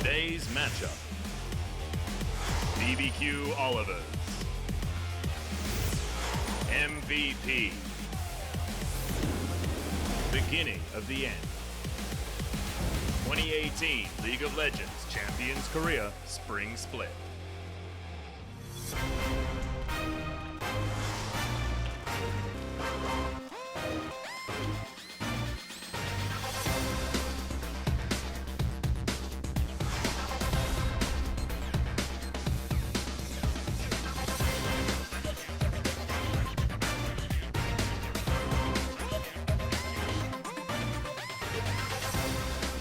Today's matchup. BBQ Olivers. MVP. Beginning of the end. 2018 League of Legends Champions Korea Spring Split.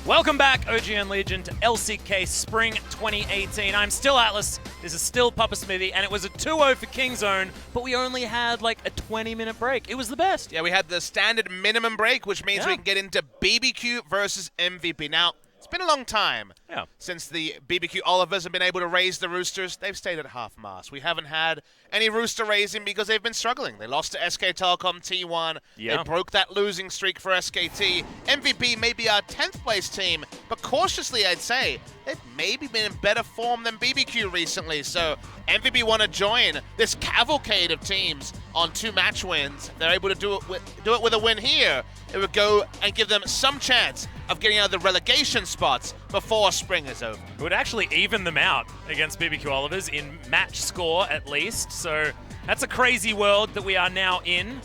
Welcome back, OGN Legion, to LCK Spring 2018. I'm still Atlas, this is still Papa Smithy, and it was a 2-0 for Kingzone, but we only had like a 20-minute break. It was the best. Yeah, we had the standard minimum break, which means we can get into BBQ versus MVP. Now, it's been a long time since the BBQ Olivers have been able to raise the Roosters. They've stayed at half-mast. We haven't had any Rooster raising because they've been struggling. They lost to SK Telecom T1. They broke that losing streak for SKT. MVP may be our 10th place team, but cautiously I'd say they've maybe been in better form than BBQ recently. So MVP want to join this cavalcade of teams on 2 match wins. If they're able to do it with a win here, it would go and give them some chance of getting out of the relegation spots before spring is over. It would actually even them out against BBQ Olivers in match score at least. So that's a crazy world that we are now in.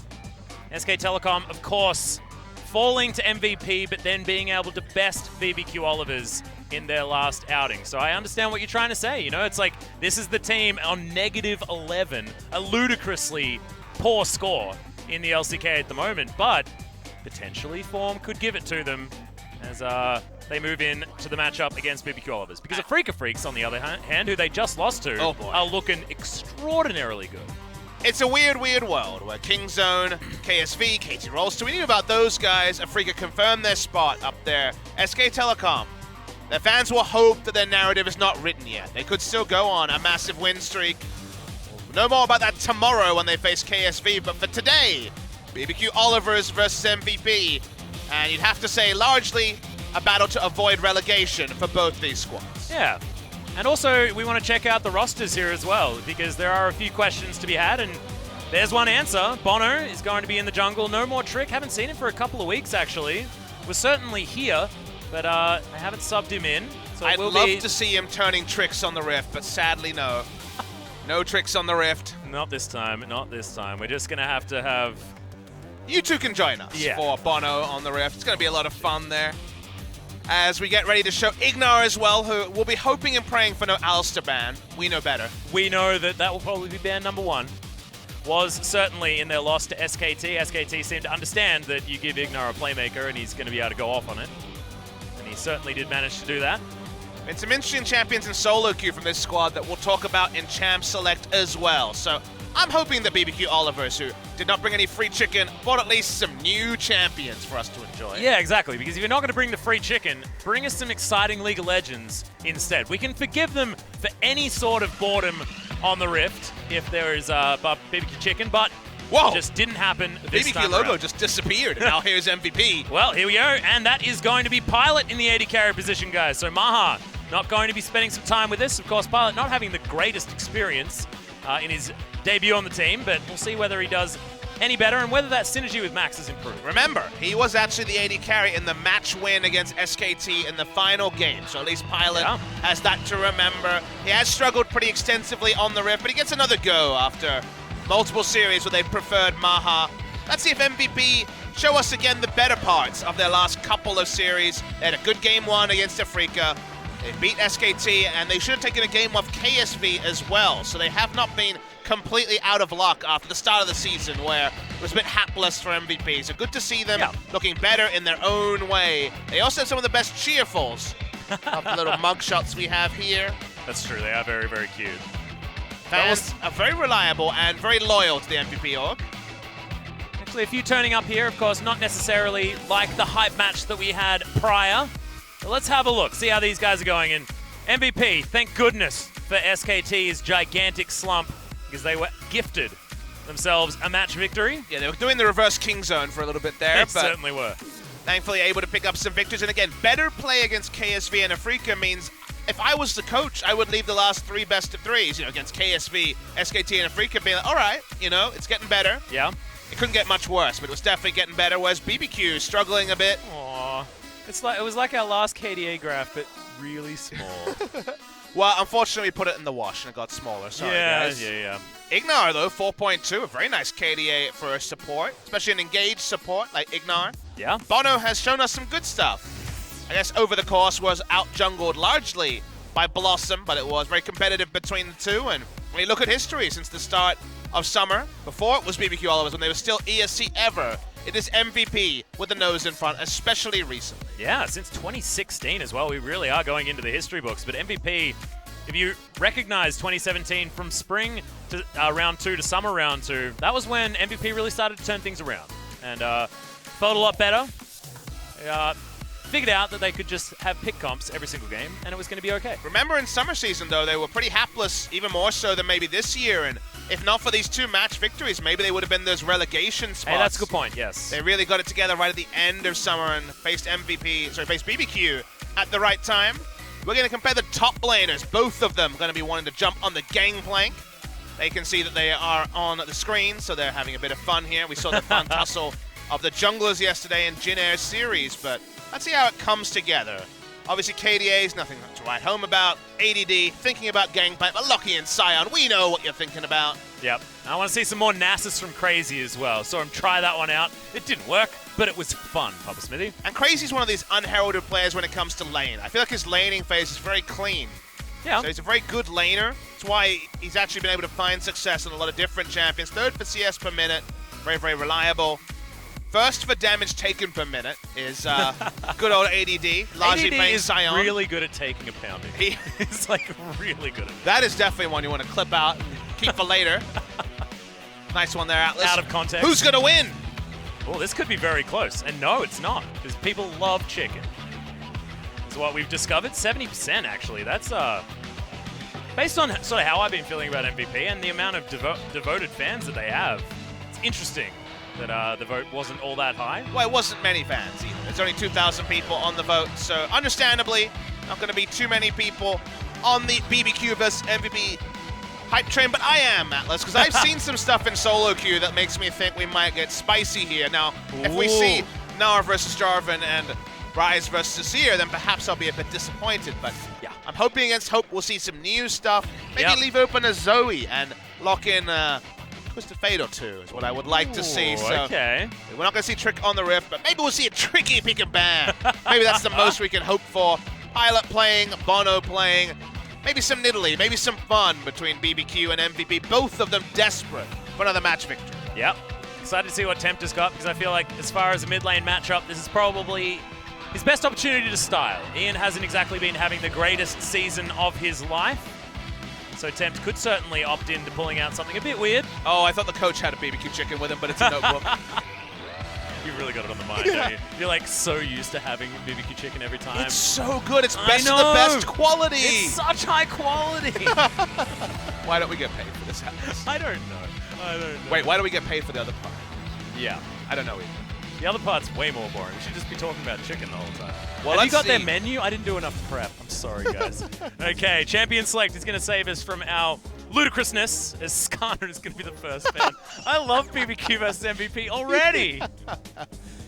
SK Telecom, of course, falling to MVP, but then being able to best BBQ Olivers in their last outing. So I understand what you're trying to say. You know, it's like this is the team on -11, a ludicrously poor score in the LCK at the moment, but potentially form could give it to them as they move in to the matchup against BBQ Olivers. Because the FLICKR Freaks, on the other hand, who they just lost to, are looking extraordinarily good. It's a weird, weird world where Kingzone, KSV, KT Rolls, we knew about those guys. Afrika confirmed their spot up there. SK Telecom, their fans will hope that their narrative is not written yet. They could still go on a massive win streak. No more about that tomorrow when they face KSV, but for today, BBQ Olivers versus MVP. And you'd have to say largely a battle to avoid relegation for both these squads. Yeah. And also, we want to check out the rosters here as well, because there are a few questions to be had, and there's one answer. Bono is going to be in the jungle. No more Trick. Haven't seen him for a couple of weeks, actually. Was certainly here, but I haven't subbed him in. So I'd love to see him turning tricks on the Rift, but sadly, no. No tricks on the Rift. Not this time. Not this time. We're just going to have... You two can join us for Bono on the Rift. It's going to be a lot of fun there. As we get ready to show IgNar as well, who will be hoping and praying for no Alistair ban. We know better. We know that will probably be ban number 1. Was certainly in their loss to SKT. SKT seemed to understand that you give IgNar a playmaker and he's going to be able to go off on it. And he certainly did manage to do that. And some interesting champions in solo queue from this squad that we'll talk about in Champ Select as well. So I'm hoping the BBQ Olivers, who did not bring any free chicken, brought at least some new champions for us to enjoy. Yeah, exactly, because if you're not going to bring the free chicken, bring us some exciting League of Legends instead. We can forgive them for any sort of boredom on the Rift if there is BBQ chicken, but it just didn't happen this time BBQ logo around. just disappeared, and now here's MVP. Well, here we go, and that is going to be Pilot in the AD carry position, guys. So Maha not going to be spending some time with this. Of course, Pilot not having the greatest experience in his debut on the team, but we'll see whether he does any better and whether that synergy with Max has improved. Remember, he was actually the AD carry in the match win against SKT in the final game, so at least Pilot has that to remember. He has struggled pretty extensively on the Rift, but he gets another go after multiple series where they preferred Maha. Let's see if MVP show us again the better parts of their last couple of series. They had a good game 1 against Afrika. They beat SKT, and they should have taken a game off KSV as well, so they have not been completely out of luck after the start of the season where it was a bit hapless for MVP. So good to see them looking better in their own way. They also have some of the best cheerfuls of the little mugshots we have here. That's true, they are very, very cute. Fans are very reliable and very loyal to the MVP org. Actually, a few turning up here, of course, not necessarily like the hype match that we had prior. But let's have a look, see how these guys are going. And MVP, thank goodness for SKT's gigantic slump, because they were gifted themselves a match victory. Yeah, they were doing the reverse Kingzone for a little bit there. They certainly were. Thankfully able to pick up some victories. And again, better play against KSV and Afrika means if I was the coach, I would leave the last 3 best of 3s, against KSV, SKT, and FLICKR, being like, all right, it's getting better. Yeah. It couldn't get much worse, but it was definitely getting better, whereas BBQ struggling a bit. Aww. It was like our last KDA graph, but really small. Well, unfortunately, we put it in the wash and it got smaller. Sorry, guys. Yeah. IgNar, though, 4.2, a very nice KDA for a support, especially an engaged support like IgNar. Yeah. Bono has shown us some good stuff. I guess over the course was out-jungled largely by Blossom, but it was very competitive between the two. And when you look at history since the start of summer, before it was BBQ All of Us, when they were still ESC ever, it is MVP with the nose in front, especially recently. Yeah, since 2016 as well. We really are going into the history books. But MVP, if you recognize 2017 from spring to round 2 to summer round 2, that was when MVP really started to turn things around. And felt a lot better. Figured out that they could just have pick comps every single game, and it was going to be okay. Remember in summer season, though, they were pretty hapless, even more so than maybe this year. And if not for these 2 match victories, maybe they would have been those relegation spots. Hey, that's a good point, yes. They really got it together right at the end of summer and faced BBQ at the right time. We're going to compare the top laners. Both of them going to be wanting to jump on the gangplank. They can see that they are on the screen, so they're having a bit of fun here. We saw the fun tussle of the junglers yesterday in IgNar's series, but let's see how it comes together. Obviously, KDA is nothing to write home about. ADD, thinking about Gangplank, but Lucky and Scion, we know what you're thinking about. Yep. I want to see some more Nasus from Crazy as well. Saw him try that one out. It didn't work, but it was fun, Papa Smithy. And Crazy's one of these unheralded players when it comes to lane. I feel like his laning phase is very clean. Yeah. So he's a very good laner. That's why he's actually been able to find success in a lot of different champions. 3rd for CS per minute. Very, very reliable. 1st for damage taken per minute is good old ADD. Largely playing Scion. ADD is really good at taking a pounding. He's like really good at it. That is definitely one you want to clip out and keep for later. Nice one there, Atlas. Out of context. Who's going to win? Well, this could be very close. And no, it's not, because people love chicken. That's what we've discovered. 70%, actually. That's based on sort of how I've been feeling about MVP and the amount of devoted fans that they have. It's interesting that the vote wasn't all that high. Well, it wasn't many fans either. There's only 2,000 people on the vote, so understandably, not going to be too many people on the BBQ versus MVP hype train, but I am, Atlas, because I've seen some stuff in solo queue that makes me think we might get spicy here. Now, if we see Gnar versus Jarvan and Rise versus Azir, then perhaps I'll be a bit disappointed, but yeah, I'm hoping against hope we'll see some new stuff. Maybe leave open a Zoe and lock in Twisted Fate or 2 is what I would like to see. So okay. We're not going to see Trick on the Rift, but maybe we'll see a tricky pick and ban. Maybe that's the most we can hope for. Pilot playing, Bono playing, maybe some Nidalee, maybe some fun between BBQ and MVP. Both of them desperate for another match victory. Yep. Excited to see what Tempt has got, because I feel like as far as a mid lane matchup, this is probably his best opportunity to style. Ian hasn't exactly been having the greatest season of his life. So Tempt could certainly opt into pulling out something a bit weird. Oh, I thought the coach had a BBQ chicken with him, but it's a notebook. You've really got it on the mind, don't you? You're like so used to having BBQ chicken every time. It's so good. It's best of the best quality. It's such high quality. Why don't we get paid for this? I don't know. Wait, why do we get paid for the other part? Yeah. I don't know either. The other part's way more boring. We should just be talking about chicken the whole time. Well, have you got their menu? I didn't do enough prep. I'm sorry, guys. Okay, Champion Select is going to save us from our ludicrousness, as Skarner is going to be the first fan. I love BBQ versus MVP already.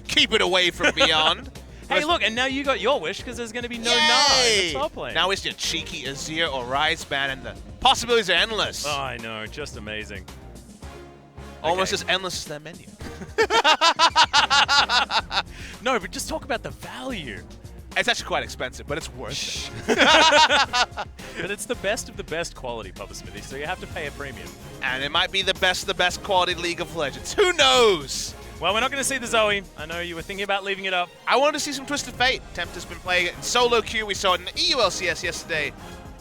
Keep it away from Beyond. Hey, look, and now you got your wish, because there's going to be no Gnar in the top lane. Now it's your cheeky Azir or Rise ban, and the possibilities are endless. Oh, I know. Just amazing. Almost as endless as their menu. No, but just talk about the value. It's actually quite expensive, but it's worth it. But it's the best of the best quality, Papa Smithy, so you have to pay a premium. And it might be the best of the best quality League of Legends. Who knows? Well, we're not going to see the Zoe. I know you were thinking about leaving it up. I wanted to see some Twisted Fate. Tempt has been playing it in solo queue. We saw it in EULCS yesterday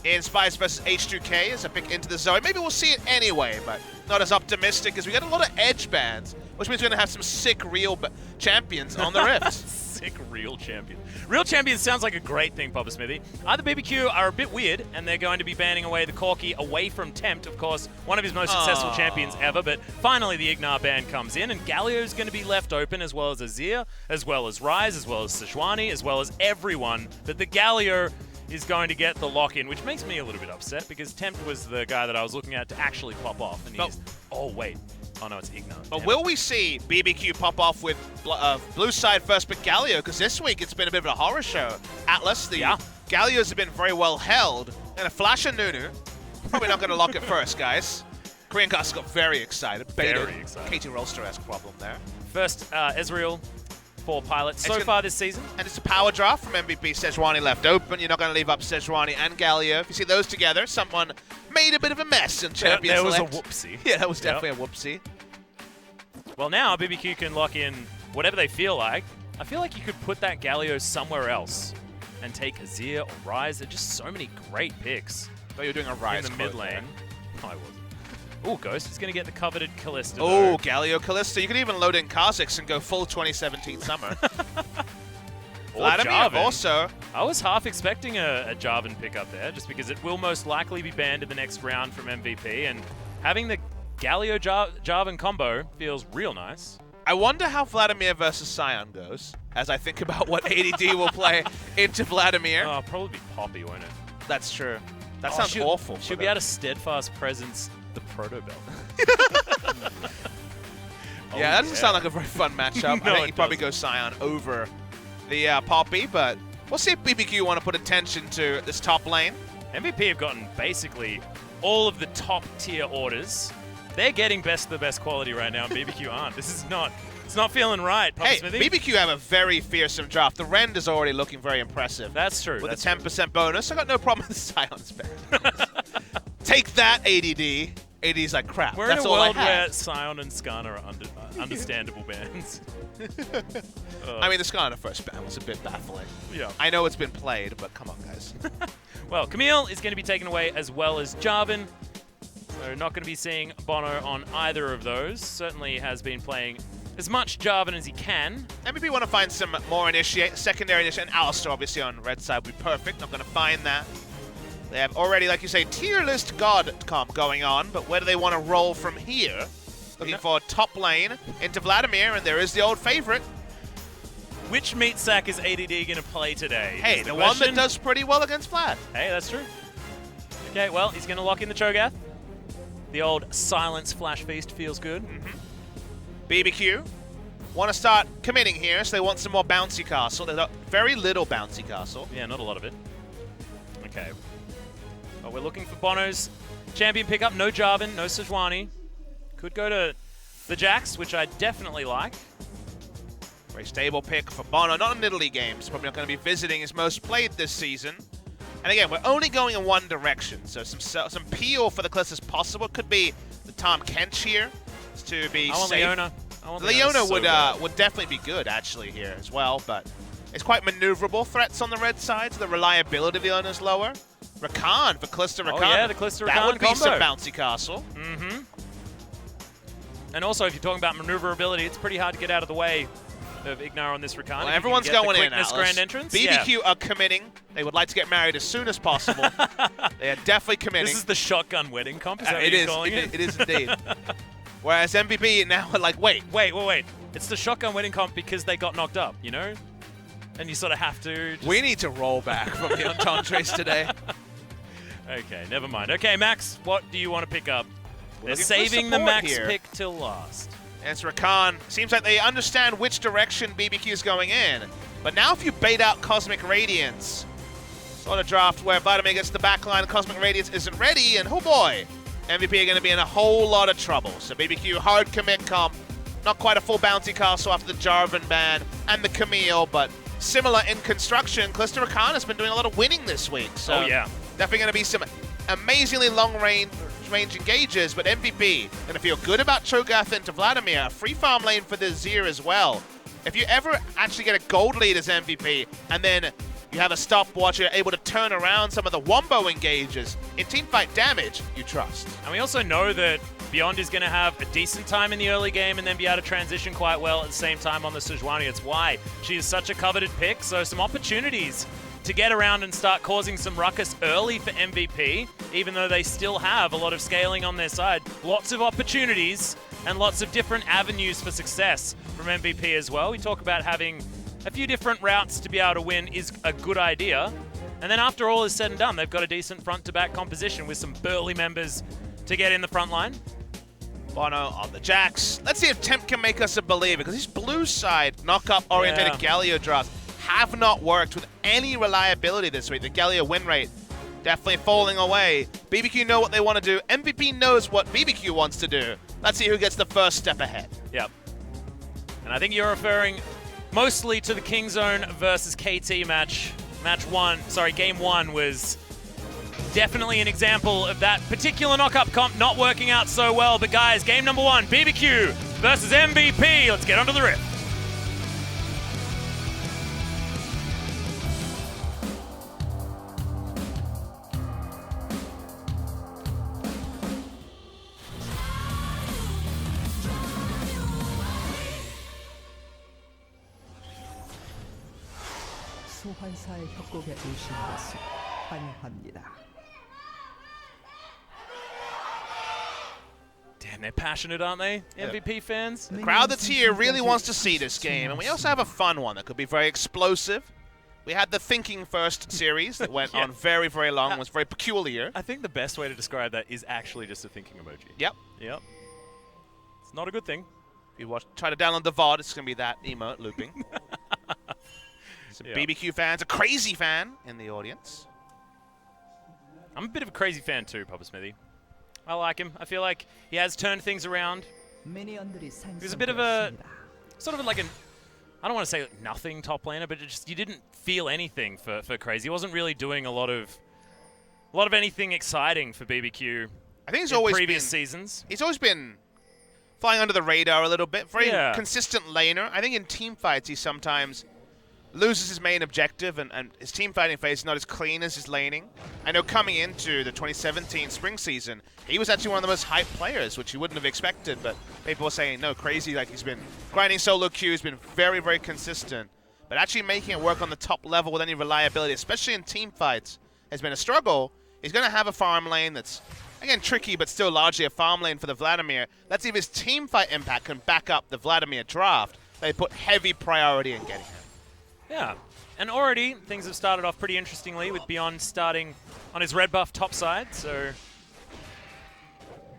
in Spice versus H2K as a pick into the Zoe. Maybe we'll see it anyway, but not as optimistic as we got a lot of edge bans, which means we're going to have some sick real champions on the Rift. Sick real champion. Real champions sounds like a great thing, Papa Smithy. Either BBQ are a bit weird, and they're going to be banning away the Corki away from Tempt, of course, one of his most successful champions ever, but finally the IgNar ban comes in, and Galio's going to be left open, as well as Azir, as well as Rise, as well as Sejuani, as well as everyone, but the Galio is going to get the lock-in, which makes me a little bit upset because Tempt was the guy that I was looking at to actually pop off. And he's... Oh, wait. Oh, no, it's IgNar. But will we see BBQ pop off with blue side first pick Galio? Because this week it's been a bit of a horror show. Atlas, the Galios have been very well held. And a flash of Nunu. Probably not going to lock it first, guys. Korean Cast got very excited. Very excited. KT Rolster-esque problem there. First, Ezreal for pilots so far this season. And it's a power draft from MVP. Sejuani left open. You're not going to leave up Sejuani and Galio. If you see those together, someone made a bit of a mess in Champions There was Select. a whoopsie. Yeah, that was definitely a whoopsie. Well, now BBQ can lock in whatever they feel like. I feel like you could put that Galio somewhere else and take Azir or Ryze. There are just so many great picks. I thought you were doing a Ryze in the mid lane. No, I wasn't. Oh, Ghost is going to get the coveted Kalista. Oh, Galio Kalista. You could even load in Kha'Zix and go full 2017 summer. Vladimir also. I was half expecting a Jarvan pickup there, just because it will most likely be banned in the next round from MVP, and having the Galio Jarvan combo feels real nice. I wonder how Vladimir versus Sion goes, as I think about what ADD will play into Vladimir. Oh, probably be Poppy, won't it? That's true. That sounds awful. She'll be able to steadfast presence the Proto Belt. Yeah, that doesn't sound like a very fun matchup. No, I think you probably go Sion over the Poppy, but we'll see if BBQ want to put attention to this top lane. MVP have gotten basically all of the top tier orders. They're getting best of the best quality right now, and BBQ aren't. This is not, it's not feeling right, Papa Hey, Smithy. BBQ have a very fearsome draft. The Rend is already looking very impressive. That's true. With a 10% bonus, I got no problem with the Sion's ban. Take that, ADD. ADD's like, crap, We're that's in a all world I where have. Sion and Skarner are understandable bans. I mean, the Skarner first ban was a bit baffling. Yeah. I know it's been played, but come on, guys. Well, Camille is going to be taken away as well as Jarvan. So not going to be seeing Bono on either of those. Certainly has been playing as much Jarvan as he can. MVP want to find some more secondary initiate, and Alistar obviously on red side would be perfect. Not going to find that. They have already, like you say, tier list god comp going on, but where do they want to roll from here? Looking for top lane into Vladimir, and there is the old favorite. Which meat sack is ADD going to play today? Hey, the one that does pretty well against Vlad. Hey, that's true. Okay, well, he's going to lock in the Cho'Gath. The old silence flash feast feels good. BBQ want to start committing here, so they want some more bouncy castle. There's very little bouncy castle. Yeah, not a lot of it. Okay. Well, we're looking for Bono's champion pickup. No Jarvan, no Sejuani. Could go to the Jax, which I definitely like. Very stable pick for Bono. Not in Italy games. Probably not going to be visiting his most played this season. And again, we're only going in one direction, so some peel for the Kalista is possible. Could be the Tom Kench here, to be I want safe. Leona. Leona so would definitely be good actually here as well, but it's quite maneuverable threats on the red side, so the reliability of Leona is lower. Rakan for Kalista Rakan. Oh yeah, the Kalista Rakan That would be combo. some bouncy castle. And also, if you're talking about maneuverability, it's pretty hard to get out of the way of IgNar on this Rakan. Well, everyone's going in, Atlas. Grand entrance. BBQ are committing. They would like to get married as soon as possible. They are definitely committing. This is the shotgun wedding comp. Is that what it you're is. calling it? It is indeed. Whereas MVP now are like, wait. It's the shotgun wedding comp because they got knocked up, you know? And you sort of have to... We need to roll back from the Ententes today. Okay, never mind. Okay, Max, what do you want to pick up? They're looking for saving the support Max here. pick till last. And it's Rakan. Seems like they understand which direction BBQ is going in. But now if you bait out Cosmic Radiance, sort of draft where Vladimir gets the backline, Cosmic Radiance isn't ready, and oh boy, MVP are going to be in a whole lot of trouble. So BBQ hard commit comp, not quite a full bouncy castle after the Jarvan ban and the Camille, but similar in construction. Kalista Rakan has been doing a lot of winning this week. So Oh, yeah. definitely going to be some amazingly long range engages, but MVP going to feel good about Cho'Gath into Vladimir. Free farm lane for the Azir as well. If you ever actually get a gold lead as MVP, and then you have a stopwatch, you're able to turn around some of the wombo engages in teamfight damage, you trust. And we also know that Beyond is going to have a decent time in the early game and then be able to transition quite well at the same time on the Sejuani. It's why she is such a coveted pick, so some opportunities to get around and start causing some ruckus early for MVP, even though they still have a lot of scaling on their side. Lots of opportunities and lots of different avenues for success from MVP as well. We talk about having a few different routes to be able to win is a good idea. And then after all is said and done, they've got a decent front-to-back composition with some burly members to get in the front line. Bono on the Jax. Let's see if Tempt can make us a believer, because these blue side knock-up-oriented Galio drafts have not worked with any reliability this week. The Galio win rate definitely falling away. BBQ know what they want to do. MVP knows what BBQ wants to do. Let's see who gets the first step ahead. Yep. And I think you're referring mostly to the Kingzone versus KT match. Game one was definitely an example of that particular knock-up comp not working out so well. But guys, game number one, BBQ versus MVP. Let's get onto the rift. 소환사의 협곡에 오신 것을 환영합니다. Damn, they're passionate, aren't they? MVP fans? The crowd that's here really wants to see this game, and we also have a fun one that could be very explosive. We had the Thinking First series that went on very, very long, was very peculiar. I think the best way to describe that is actually just a thinking emoji. Yep. Yep. It's not a good thing. If you try to download the VOD, it's going to be that emote looping. Some BBQ fans, a crazy fan in the audience. I'm a bit of a crazy fan too, Papa Smithy. I like him. I feel like he has turned things around. He's a bit of a, sort of like an, I don't want to say nothing top laner, but you didn't feel anything for Crazy. He wasn't really doing a lot of anything exciting for BBQ. I think he's always previous seasons. He's always been flying under the radar a little bit. Very consistent laner. I think in team fights he sometimes loses his main objective, and his team fighting phase is not as clean as his laning. I know coming into the 2017 spring season, he was actually one of the most hyped players, which you wouldn't have expected, but people were saying, no, Crazy, like he's been grinding solo queues, been very, very consistent. But actually making it work on the top level with any reliability, especially in team fights, has been a struggle. He's going to have a farm lane that's, again, tricky, but still largely a farm lane for the Vladimir. Let's see if his team fight impact can back up the Vladimir draft. They put heavy priority in getting him. Yeah, and already things have started off pretty interestingly with Beyond starting on his red buff top side, so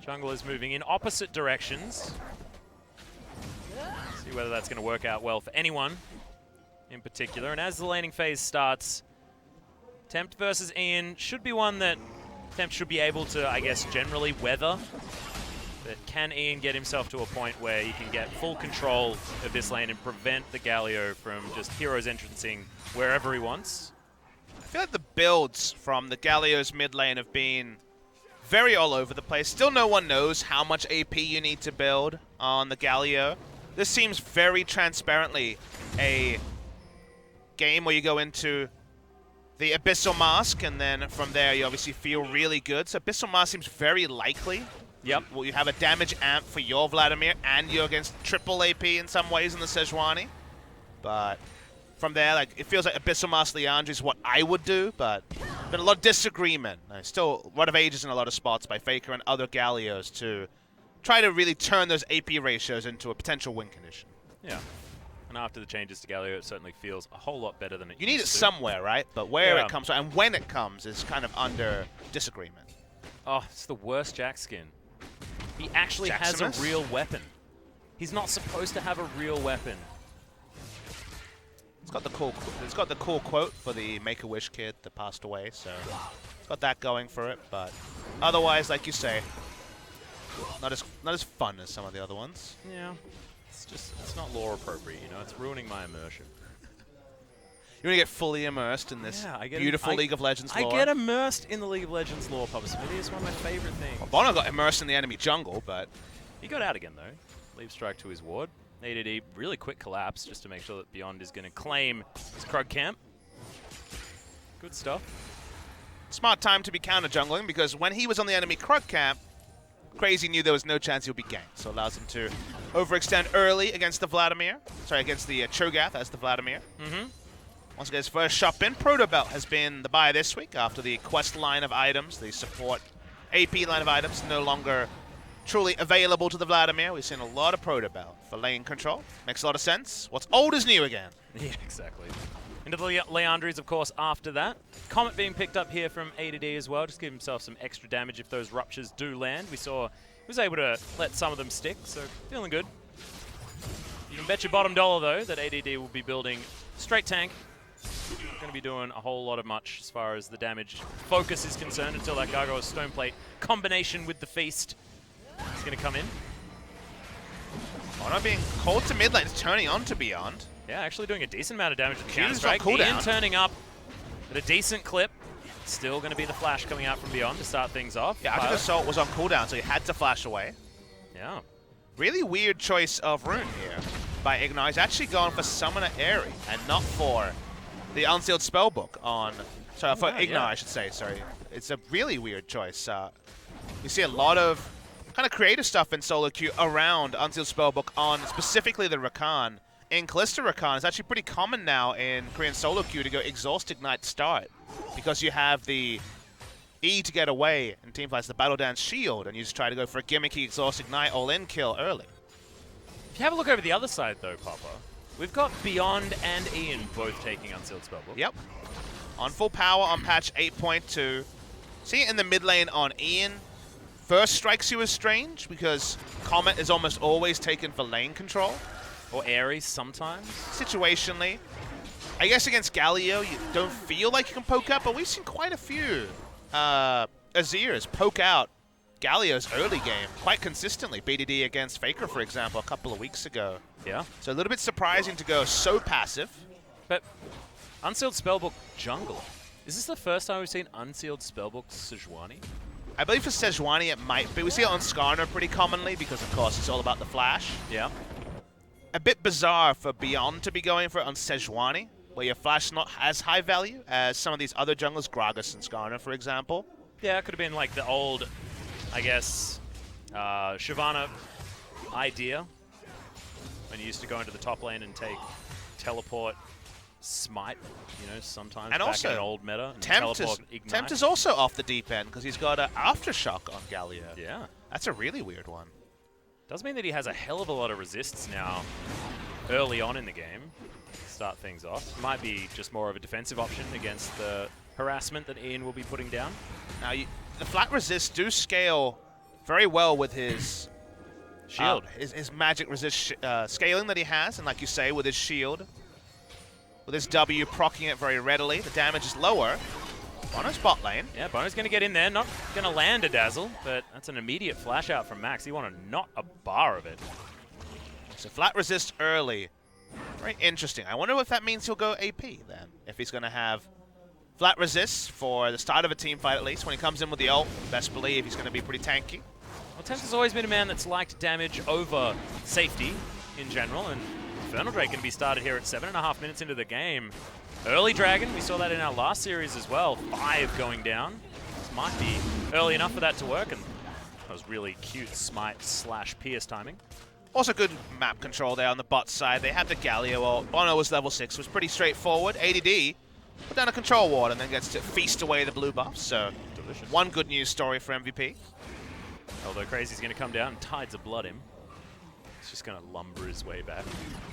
jungle is moving in opposite directions. See whether that's going to work out well for anyone in particular. And as the laning phase starts, Tempt versus Ian should be one that Tempt should be able to, I guess, generally weather. But can Ian get himself to a point where he can get full control of this lane and prevent the Galio from just heroes entrancing wherever he wants? I feel like the builds from the Galio's mid lane have been very all over the place. Still no one knows how much AP you need to build on the Galio. This seems very transparently a game where you go into the Abyssal Mask, and then from there you obviously feel really good. So Abyssal Mask seems very likely. Yep. Well, you have a damage amp for your Vladimir, and you're against triple AP in some ways in the Sejuani. But from there, like, it feels like Abyssal Mask Leandre is what I would do, but been a lot of disagreement. Still a lot of ages in a lot of spots by FLICKR and other Galios to try to really turn those AP ratios into a potential win condition. Yeah. And after the changes to Galio, it certainly feels a whole lot better than it used to. You need it somewhere, right? But where it comes from and when it comes is kind of under disagreement. Oh, it's the worst Jax skin. He actually has a real weapon. He's not supposed to have a real weapon. It's got the cool quote for the Make-A-Wish kid that passed away, so it's got that going for it. But otherwise, like you say, not as fun as some of the other ones. Yeah, it's not lore appropriate, you know. It's ruining my immersion. You want to get fully immersed in this beautiful League of Legends lore? I get immersed in the League of Legends lore, Papa Smithy. It's one of my favorite things. Well, Bono got immersed in the enemy jungle, but he got out again, though. Leave strike to his ward. Needed a really quick collapse just to make sure that Beyond is going to claim his Krug camp. Good stuff. Smart time to be counter-jungling, because when he was on the enemy Krug camp, Crazy knew there was no chance he'll be ganked, so allows him to overextend early against the Vladimir. Sorry, against the Cho'Gath as the Vladimir. Once again, his first shop in. Proto Belt has been the buy this week after the quest line of items, the support AP line of items, no longer truly available to the Vladimir. We've seen a lot of Proto Belt for lane control. Makes a lot of sense. What's old is new again. Yeah, exactly. Into the Leandries, of course, after that. Comet being picked up here from ADD as well, just give himself some extra damage if those ruptures do land. We saw he was able to let some of them stick, so feeling good. You can bet your bottom dollar, though, that ADD will be building straight tank. Not going to be doing a whole lot of much as far as the damage focus is concerned until that Gargoyle Stoneplate combination with the Feast is going to come in. Bono being called to mid lane, it's turning on to Beyond. Yeah, actually doing a decent amount of damage with the Q's counter-strike. on cooldown. Ian turning up at a decent clip. Still going to be the flash coming out from Beyond to start things off. Yeah, Arctic Assault was on cooldown, so he had to flash away. Yeah. Really weird choice of rune here by IgNar. He's actually gone for Summoner Airy and not for the Unsealed Spellbook on... Sorry, for IgNar, I should say, sorry. It's a really weird choice. You see a lot of kind of creative stuff in solo queue around Unsealed Spellbook on specifically the Rakan. In Kalista Rakan, it's actually pretty common now in Korean solo queue to go Exhaust Ignite start because you have the E to get away in teamfights, the Battle Dance Shield, and you just try to go for a gimmicky Exhaust Ignite all-in kill early. If you have a look over the other side, though, Papa, we've got Beyond and Ian both taking Unsealed Spellbook. Yep. On full power on patch 8.2. See it in the mid lane on Ian. First strikes you as strange because Comet is almost always taken for lane control. Or Ares sometimes. Situationally. I guess against Galio, you don't feel like you can poke out, but we've seen quite a few Azirs poke out Galio's early game quite consistently. BDD against FLICKR, for example, a couple of weeks ago. Yeah. So a little bit surprising to go so passive. But Unsealed Spellbook jungle. Is this the first time we've seen Unsealed Spellbook Sejuani? I believe for Sejuani it might be. We see it on Skarner pretty commonly because, of course, it's all about the flash. Yeah. A bit bizarre for Beyond to be going for it on Sejuani, where your flash is not as high value as some of these other junglers, Gragas and Skarner, for example. Yeah, it could have been like the old, I guess, Shyvana idea when you used to go into the top lane and take teleport, smite, you know, sometimes And back also, in an old meta. And Tempt Ignite. is also off the deep end because he's got an Aftershock on Galio. Yeah. That's a really weird one. Does mean that he has a hell of a lot of resists now early on in the game to start things off. Might be just more of a defensive option against the harassment that Ian will be putting down. Now, the flat resists do scale very well with his Shield. His magic resist scaling that he has, and like you say, with his shield. With his W proccing it very readily. The damage is lower. Bono's bot lane. Yeah, Bono's going to get in there. Not going to land a Dazzle, but that's an immediate flash out from Max. He wanted not a bar of it. So flat resist early. Very interesting. I wonder if that means he'll go AP then. If he's going to have flat resists for the start of a team fight at least. When he comes in with the ult, best believe he's going to be pretty tanky. Well, Tempt has always been a man that's liked damage over safety in general, and Infernal Drake can be started here at 7.5 minutes into the game. Early Dragon, we saw that in our last series as well. 5 going down. This might be early enough for that to work, and that was really cute smite / pierce timing. Also good map control there on the bot side. They had the Galio ult. Bono was level 6, was pretty straightforward. ADD put down a control ward and then gets to feast away the blue buffs. So Delicious. One good news story for MVP. Although Crazy's going to come down and Tides of Blood him. He's just going to lumber his way back.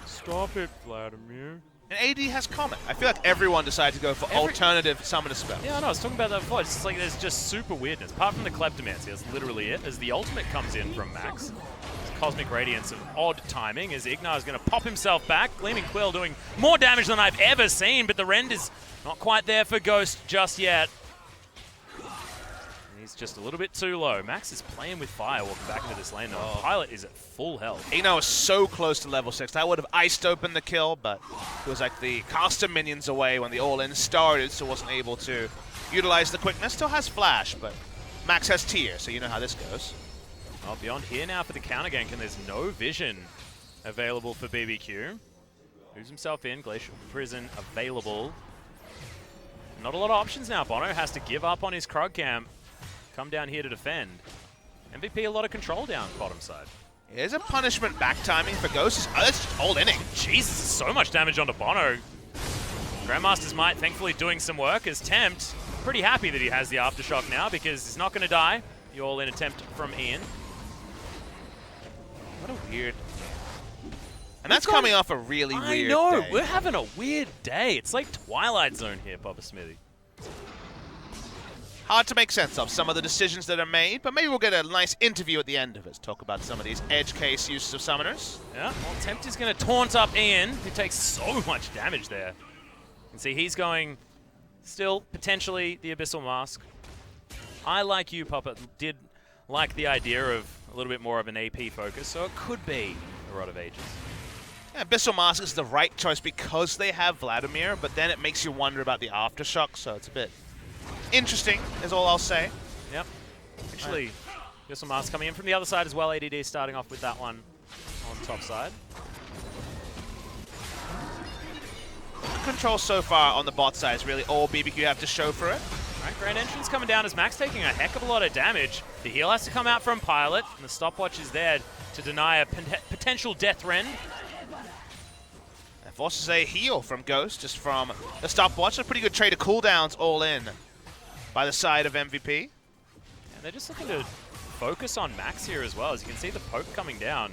Stop it, Vladimir. And AD has Comet. I feel like everyone decided to go for alternative summoner spell. Yeah, I know. I was talking about that before. It's just like there's just super weirdness. Apart from the Kleptomancy, that's literally it. As the ultimate comes in from Max, Cosmic Radiance of odd timing as IgNar is going to pop himself back. Gleaming Quill doing more damage than I've ever seen, but the rend is not quite there for Ghost just yet. He's just a little bit too low. Max is playing with fire walking back into this lane though. Pilot is at full health. IgNar was so close to level 6. That would have iced open the kill, but it was like the caster minions away when the all-in started, so wasn't able to utilize the quickness. Still has flash, but Max has tier, so you know how this goes. Oh, Beyond here now for the counter gank, and there's no vision available for BBQ. Moves himself in, Glacial Prison available. Not a lot of options now. Bono has to give up on his Krug camp. Come down here to defend. MVP a lot of control down bottom side. Here's a punishment back timing for Ghost. Oh, that's just old inning. Jesus, so much damage onto Bono. Grandmaster's Might thankfully doing some work as Tempt. Pretty happy that he has the Aftershock now because he's not going to die. The all-in attempt from Ian. What a weird... And that's coming off a really weird day. I know, we're having a weird day. It's like Twilight Zone here, Papa Smithy. Hard to make sense of some of the decisions that are made, but maybe we'll get a nice interview at the end of it. Talk about some of these edge case uses of summoners. Yeah, well, Tempt is going to taunt up Ian, who takes so much damage there. You can see he's going still potentially the Abyssal Mask. I, like you, Papa, did like the idea of a little bit more of an AP focus, so it could be a Rod of Ages. Yeah, Abyssal Mask is the right choice because they have Vladimir, but then it makes you wonder about the Aftershock, so it's a bit interesting, is all I'll say. Yep. Actually, Abyssal Mask coming in from the other side as well. ADD starting off with that one on top side. Control so far on the bot side is really all BBQ have to show for it. Alright, Grand Entrance coming down as Max taking a heck of a lot of damage. The heal has to come out from Pilot, and the stopwatch is there to deny a potential death rend. That forces a heal from Ghost, just from the stopwatch. A pretty good trade of cooldowns all in by the side of MVP. And they're just looking to focus on Max here as well. As you can see the poke coming down.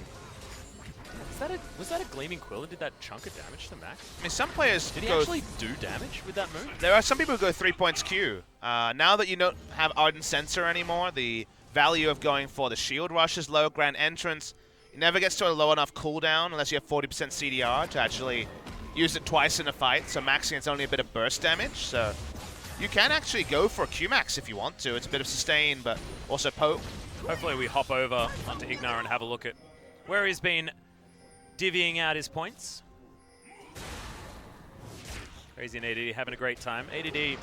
Was that a Gleaming Quill and did that chunk of damage to Max? I mean, some players Did he actually do damage with that move? There are some people who go 3 points Q. Now that you don't have Ardent Sensor anymore, the value of going for the shield rush is low. Grand Entrance, it never gets to a low enough cooldown unless you have 40% CDR to actually use it twice in a fight. So maxing it's only a bit of burst damage. So you can actually go for a Q-Max if you want to. It's a bit of sustain, but also poke. Hopefully we hop over onto IgNar and have a look at where he's been divvying out his points. Crazy and ADD having a great time. ADD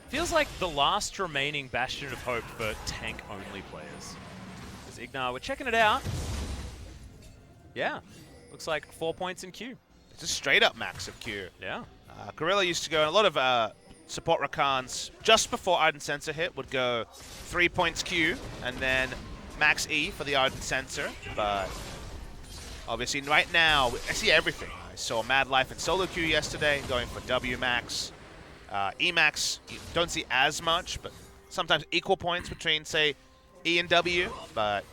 feels like the last remaining bastion of hope for tank-only players. Because IgNar, we're checking it out. Yeah, looks like 4 points in Q. It's a straight-up max of Q. Yeah. Gorilla used to go, and a lot of support Rakans, just before Ardent Sensor hit, would go 3 points Q, and then max E for the Ardent Sensor, but obviously, right now, I see everything. I saw Mad Life and Solo Q yesterday, going for W max. E max, you don't see as much, but sometimes equal points between, say, E and W. But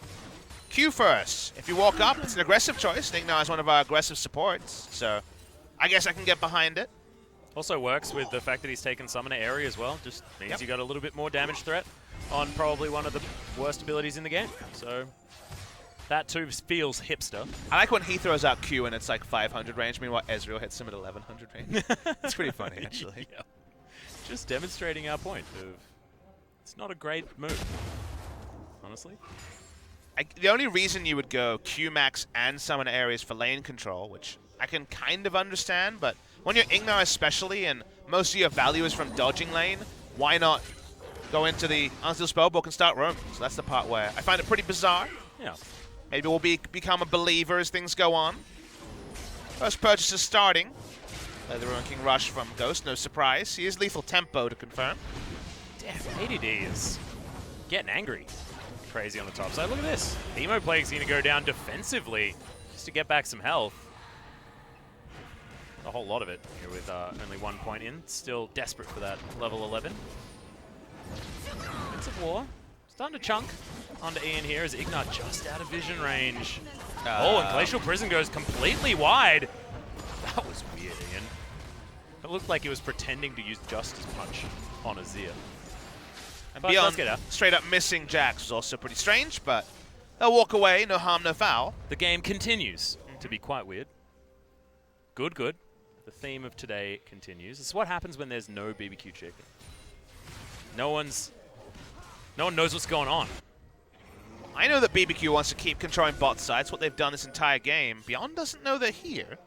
Q first. If you walk up, it's an aggressive choice. IgNar is one of our aggressive supports, so I guess I can get behind it. Also works with the fact that he's taken Summoner Area as well. Just means you got a little bit more damage threat on probably one of the worst abilities in the game. So that too feels hipster. I like when he throws out Q and it's like 500 range, meanwhile Ezreal hits him at 1100 range. It's pretty funny, actually. Yeah. Just demonstrating our point of it's not a great move, honestly. The only reason you would go Q max and summon areas for lane control, which I can kind of understand, but when you're IgNar especially and most of your value is from dodging lane, why not go into the Unsealed Spellbook and start roaming? So that's the part where I find it pretty bizarre. Yeah. Maybe we'll become a believer as things go on. First purchase is starting. The Ruin King rush from Ghost, no surprise. He is lethal tempo to confirm. Damn, ADD is getting angry. Crazy on the top side. Look at this. Emo Plague's going to go down defensively just to get back some health. A whole lot of it here with only 1 point in. Still desperate for that level 11. Bits of War. Starting to chunk onto Ian here as IgNar just out of vision range. Oh, and Glacial Prison goes completely wide. That was weird, Ian. It looked like he was pretending to use Justice Punch on Azir. And But beyond let's get up. straight up missing Jax was also pretty strange, but they'll walk away, no harm, no foul. The game continues to be quite weird. Good, good. The theme of today continues. This is what happens when there's no BBQ chicken. No one knows what's going on. I know that BBQ wants to keep controlling bot sides, what they've done this entire game. Beyond doesn't know they're here.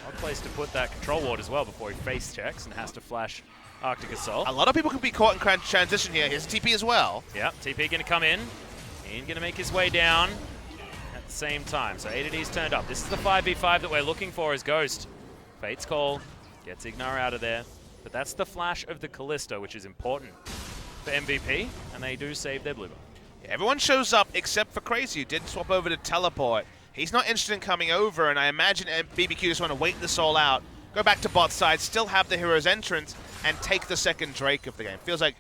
Odd place to put that control ward as well before he face checks and has to flash Arctic Assault. A lot of people could be caught in transition here. Here's a TP as well. Yeah, TP going to come in. Ian going to make his way down at the same time. So ADD's turned up. This is the 5v5 that we're looking for as Ghost. Fate's Call gets IgNar out of there. But that's the flash of the Kalista, which is important for MVP, and they do save their blue buff. Yeah, everyone shows up except for Crazy, who did swap over to Teleport. He's not interested in coming over, and I imagine BBQ just want to wait this all out, go back to bot side, still have the hero's entrance, and take the second Drake of the game. Feels like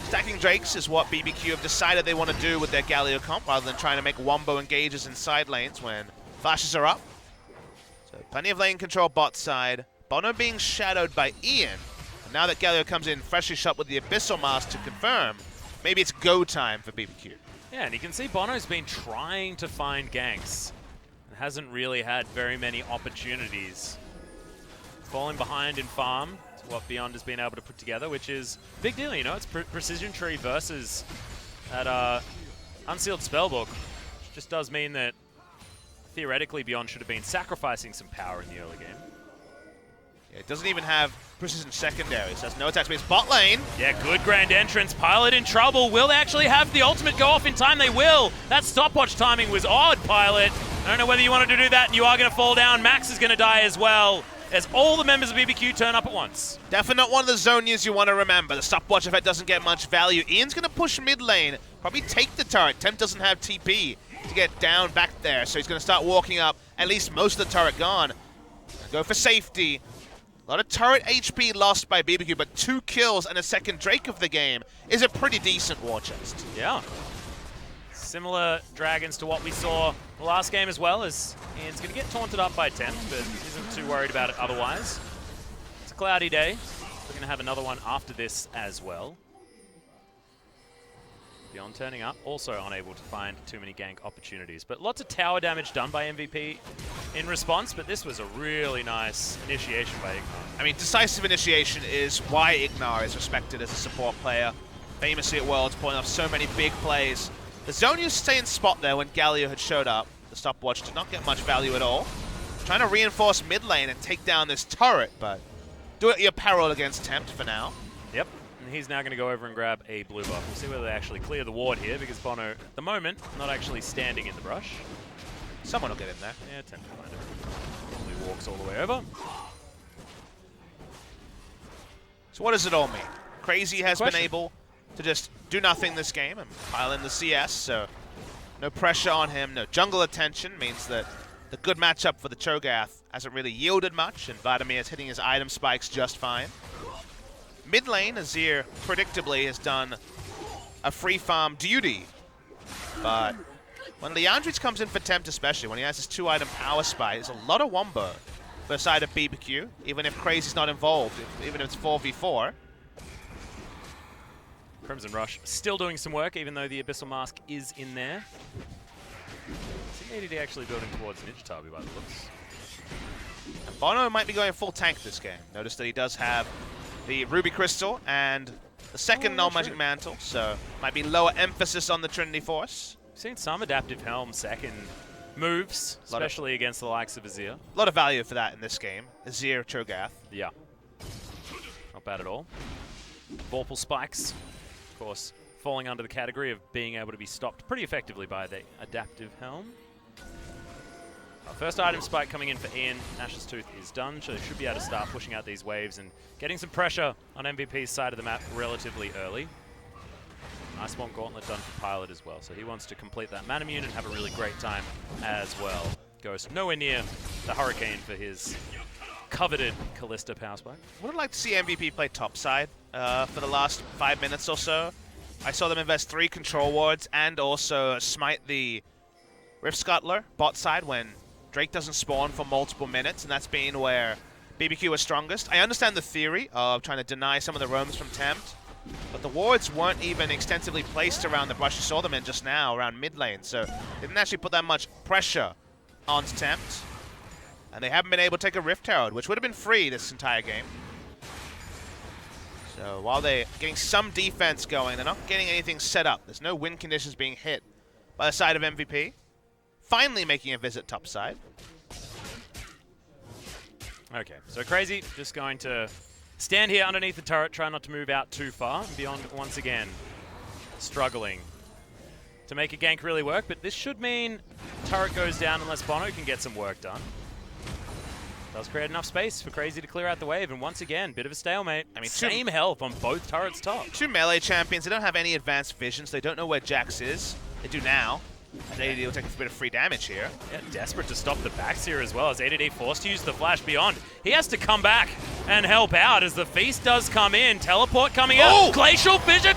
stacking Drakes is what BBQ have decided they want to do with their Galio comp, rather than trying to make wombo engages in side lanes when flashes are up. So plenty of lane control bot side. Bono being shadowed by Ian. And now that Galio comes in freshly shot with the Abyssal Mask to confirm, maybe it's go time for BBQ. Yeah, and you can see Bono's been trying to find ganks and hasn't really had very many opportunities. Falling behind in farm to what Beyond has been able to put together, which is a big deal, you know? It's Precision Tree versus that Unsealed Spellbook, which just does mean that theoretically Beyond should have been sacrificing some power in the early game. Yeah, it doesn't even have precision secondary, so has no attack space. Bot lane. Yeah, good grand entrance. Pilot in trouble. Will they actually have the ultimate go off in time? They will. That stopwatch timing was odd, Pilot. I don't know whether you wanted to do that, and you are going to fall down. Max is going to die as well, as all the members of BBQ turn up at once. Definitely not one of the Zonias you want to remember. The stopwatch effect doesn't get much value. Ian's going to push mid lane, probably take the turret. Tempt doesn't have TP to get down back there, so he's going to start walking up. At least most of the turret gone. Go for safety. A lot of turret HP lost by BBQ, but 2 kills and a second Drake of the game is a pretty decent war chest. Yeah. Similar dragons to what we saw the last game as well, as Ian's going to get taunted up by Tempt, but isn't too worried about it otherwise. It's a cloudy day. We're going to have another one after this as well. Beyond turning up, also unable to find too many gank opportunities. But lots of tower damage done by MVP in response, but this was a really nice initiation by IgNar. I mean, decisive initiation is why IgNar is respected as a support player. Famously at Worlds, pulling off so many big plays. The zone used to stay in spot there when Galio had showed up. The stopwatch did not get much value at all. Trying to reinforce mid lane and take down this turret, but do it at your peril against Tempt for now. Yep. And he's now going to go over and grab a blue buff. We'll see whether they actually clear the ward here, because Bono, at the moment, not actually standing in the brush. Someone will get in there. Yeah, Tempt will find it. Probably walks all the way over. So what does it all mean? Crazy has been able to just do nothing this game and pile in the CS, so no pressure on him, no jungle attention, means that the good matchup for the Cho'Gath hasn't really yielded much, and Vladimir is hitting his item spikes just fine. Mid lane, Azir predictably has done a free farm duty, but when Leandris comes in for Tempt, especially when he has his 2-item power spike, there's a lot of wombo for the side of BBQ, even if Crazy's not involved, even if it's 4v4. Crimson Rush still doing some work, even though the Abyssal Mask is in there. I think ADD actually building towards Ninja Tabi by the looks. And Bono might be going full tank this game. Notice that he does have the Ruby Crystal and the second Null Magic Mantle, so might be lower emphasis on the Trinity Force. We've seen some Adaptive Helm second moves, especially against the likes of Azir. A lot of value for that in this game. Azir, Cho'Gath. Yeah. Not bad at all. Vorpal Spikes, of course, falling under the category of being able to be stopped pretty effectively by the Adaptive Helm. Our first item spike coming in for Ian. Nash's Tooth is done, so they should be able to start pushing out these waves and getting some pressure on MVP's side of the map relatively early. Nice one Gauntlet done for Pilot as well, so he wants to complete that Manamune and have a really great time as well. Ghost nowhere near the Hurricane for his coveted Kalista power spike. Would have liked to see MVP play topside for the last 5 minutes or so. I saw them invest 3 control wards and also smite the Rift Scuttler bot side when Drake doesn't spawn for multiple minutes, and that's been where BBQ was strongest. I understand the theory of trying to deny some of the roams from Tempt, but the wards weren't even extensively placed around the brush you saw them in just now, around mid lane, so they didn't actually put that much pressure onto Tempt. And they haven't been able to take a Rift Herald, which would have been free this entire game. So while they're getting some defense going, they're not getting anything set up. There's no win conditions being hit by the side of MVP. Finally making a visit topside. Okay, so Crazy just going to stand here underneath the turret, try not to move out too far. Beyond, once again, struggling to make a gank really work, but this should mean turret goes down unless Bono can get some work done. Does create enough space for Crazy to clear out the wave, and once again, bit of a stalemate. I mean, same health on both turrets top. 2 melee champions, they don't have any advanced visions, they don't know where Jax is. They do now. And ADD will take a bit of free damage here. Yeah, desperate to stop the backs here as well, as ADD forced to use the flash Beyond. He has to come back and help out as the feast does come in. Teleport coming out. Glacial Fissure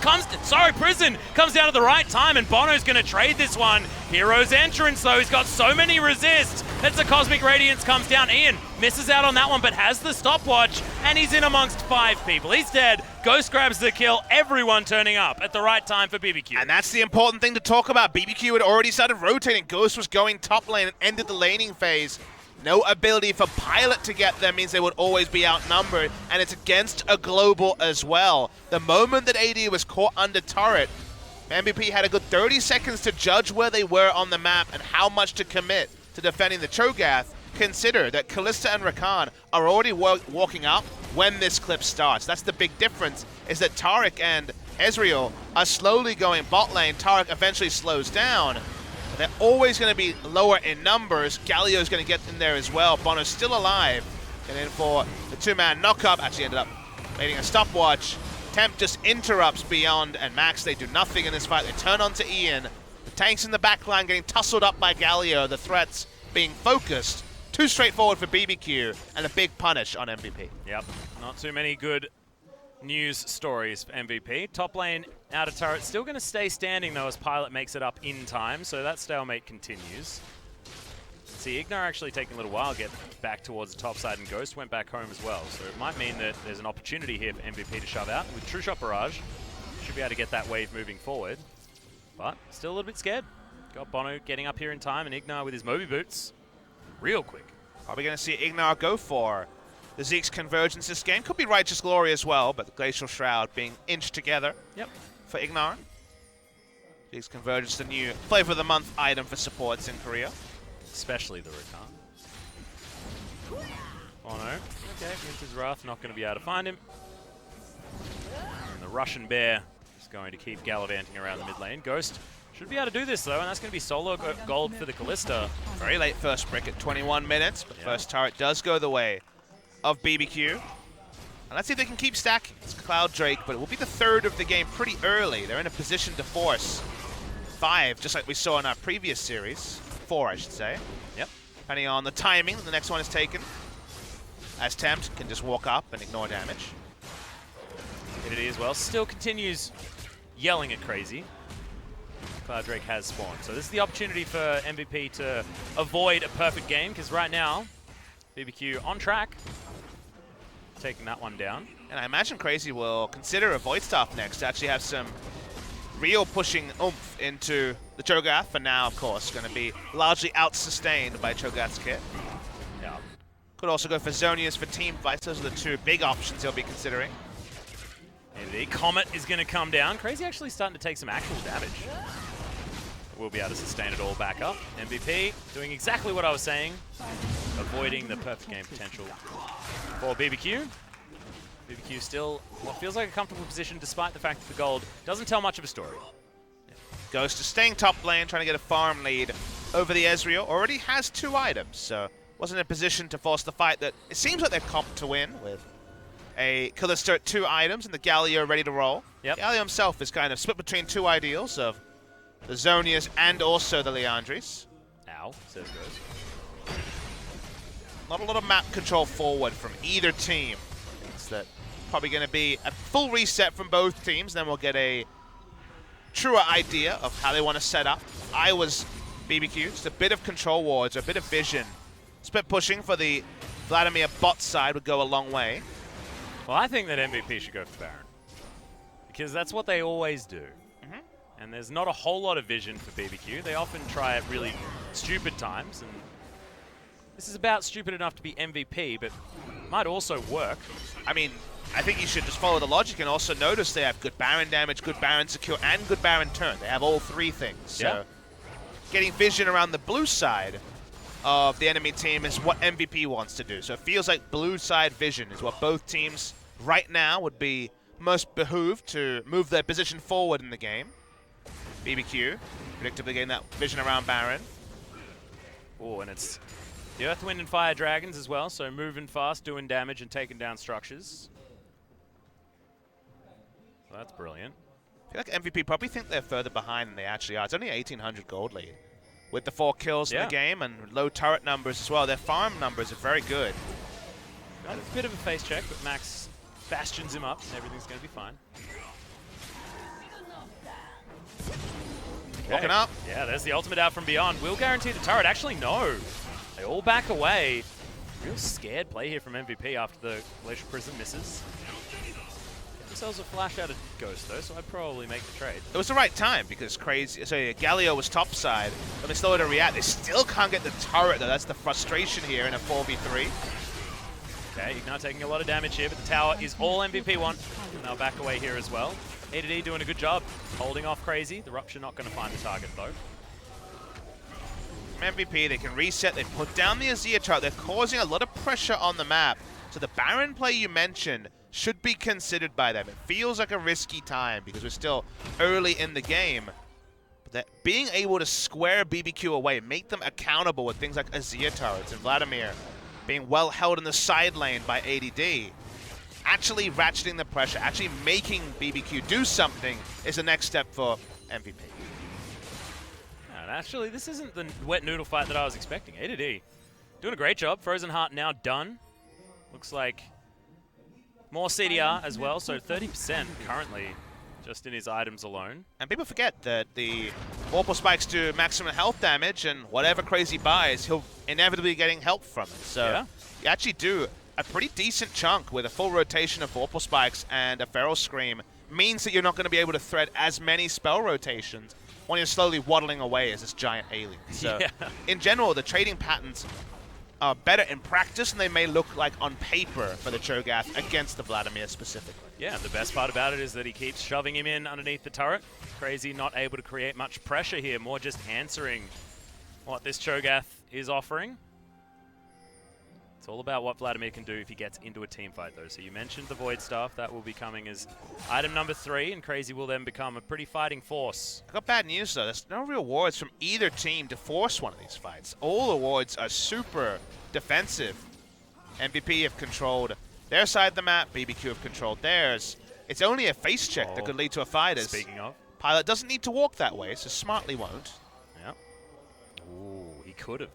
Prison comes down at the right time, and Bono's going to trade this one. Hero's entrance, though. He's got so many resists. As the Cosmic Radiance comes down. Ian misses out on that one, but has the stopwatch, and he's in amongst 5 people. He's dead. Ghost grabs the kill. Everyone turning up at the right time for BBQ. And that's the important thing to talk about. BBQ had already started rotating. Ghost was going top lane and ended the laning phase. No ability for Pilot to get them means they would always be outnumbered, and it's against a global as well. The moment that AD was caught under turret, MVP had a good 30 seconds to judge where they were on the map and how much to commit to defending the Cho'Gath. Consider that Kalista and Rakan are already walking up when this clip starts. That's the big difference, is that Taric and Ezreal are slowly going bot lane. Taric eventually slows down. They're always going to be lower in numbers. Galio's going to get in there as well. Bono's still alive. And in for the 2-man knock-up. Actually ended up making a stopwatch. Tempt just interrupts Beyond and Max. They do nothing in this fight. They turn onto Ian. The tanks in the backline getting tussled up by Galio. The threats being focused. Too straightforward for BBQ, and a big punish on MVP. Yep, not too many good news stories for MVP. Top lane out of turret, still going to stay standing though as Pilot makes it up in time, so that stalemate continues. See, IgNar actually taking a little while to get back towards the top side, and Ghost went back home as well, so it might mean that there's an opportunity here for MVP to shove out. With True Shot Barrage, should be able to get that wave moving forward, but still a little bit scared. Got Bono getting up here in time, and IgNar with his Moby Boots. Real quick. Probably going to see IgNar go for the Zeke's Convergence this game. Could be Righteous Glory as well, but the Glacial Shroud being inched together for IgNar. Zeke's Convergence, the new Flavor of the Month item for supports in Korea. Especially the Rakan. Bono. Okay, Winter's Wrath, not going to be able to find him. And the Russian Bear is going to keep gallivanting around the mid lane. Ghost should be able to do this, though, and that's going to be solo gold for the Kalista. Very late first brick at 21 minutes, but first turret does go the way of BBQ. And let's see if they can keep stacking. It's Cloud Drake, but it will be the 3rd of the game pretty early. They're in a position to force 5, just like we saw in our previous series. 4, I should say. Yep. Depending on the timing, the next one is taken. As Tempt can just walk up and ignore damage. It is well. Still continues yelling at Crazy. Cloud Drake has spawned. So this is the opportunity for MVP to avoid a perfect game, because right now, BBQ on track, taking that one down. And I imagine Crazy will consider a Void Staff next to actually have some real pushing oomph into the Cho'Gath. For now, of course, going to be largely out-sustained by Cho'Gath's kit. Yeah. Could also go for Zonius for team fights. Those are the 2 big options he'll be considering. And the Comet is going to come down. Crazy actually starting to take some actual damage. We'll be able to sustain it all back up. MVP doing exactly what I was saying, avoiding the perfect game potential for BBQ. BBQ still what feels like a comfortable position despite the fact that the gold doesn't tell much of a story. Ghost is staying top lane, trying to get a farm lead over the Ezreal. Already has 2 items, so wasn't in a position to force the fight that it seems like they're comped to win with a Kalista at 2 items and the Galio ready to roll. Yep. Galio himself is kind of split between 2 ideals of the Zonias and also the Leandris. Ow, says Ghost. Not a lot of map control forward from either team. It's that probably going to be a full reset from both teams, then we'll get a truer idea of how they want to set up. I was BBQ, just a bit of control wards, a bit of vision. Split pushing for the Vladimir bot side would go a long way. Well, I think that MVP should go for Baron, because that's what they always do. And there's not a whole lot of vision for BBQ. They often try at really stupid times, and this is about stupid enough to be MVP, but might also work. I mean, I think you should just follow the logic and also notice they have good Baron damage, good Baron secure, and good Baron turn. They have all 3 things. So getting vision around the blue side of the enemy team is what MVP wants to do. So it feels like blue side vision is what both teams right now would be most behooved to move their position forward in the game. BBQ, predictably getting that vision around Baron. Oh, and it's the Earth, Wind, and Fire Dragons as well, so moving fast, doing damage, and taking down structures. So that's brilliant. I feel like MVP probably think they're further behind than they actually are. It's only 1,800 gold lead. With the 4 kills in the game and low turret numbers as well, their farm numbers are very good. Got a bit of a face check, but Max bastions him up, and everything's going to be fine. Walking up. Yeah, there's the ultimate out from Beyond. Will guarantee the turret. Actually, no. They all back away. Real scared play here from MVP after the Glacial Prism misses. Get themselves a flash out of Ghost, though, so I'd probably make the trade. It was the right time because Galio was topside, but they still had to react. They still can't get the turret, though. That's the frustration here in a 4v3. Okay, IgNar taking a lot of damage here, but the tower is all MVP want. Now back away here as well. ADD doing a good job holding off Crazy. The Rupture not going to find the target, though. From MVP, they can reset. They put down the Azir turret. They're causing a lot of pressure on the map. So the Baron play you mentioned should be considered by them. It feels like a risky time because we're still early in the game. But that being able to square BBQ away, make them accountable with things like Azir turrets and Vladimir being well held in the side lane by ADD, actually ratcheting the pressure, actually making BBQ do something is the next step for MVP. And actually, this isn't the wet noodle fight that I was expecting. ADD doing a great job. Frozen Heart now done. Looks like more CDR as well, so 30% currently just in his items alone. And people forget that the Vorpal Spikes do maximum health damage, and whatever Crazy buys, he'll inevitably be getting help from it. So yeah. You actually do a pretty decent chunk with a full rotation of Vorpal Spikes and a Feral Scream. Means that you're not going to be able to thread as many spell rotations when you're slowly waddling away as this giant alien. So yeah. In general, the trading patterns are better in practice than they may look like on paper for the Cho'Gath against the Vladimir specifically. Yeah, the best part about it is that he keeps shoving him in underneath the turret. Crazy not able to create much pressure here, more just answering what this Cho'Gath is offering. It's all about what Vladimir can do if he gets into a team fight, though. So you mentioned the Void Staff. That will be coming as item number 3, and Crazy will then become a pretty fighting force. I got bad news, though. There's no real wards from either team to force one of these fights. All the wards are super defensive. MVP have controlled their side of the map. BBQ have controlled theirs. It's only a face check that could lead to a fight. Speaking of. Pilot doesn't need to walk that way, so smartly won't. Yeah. Ooh, he could have.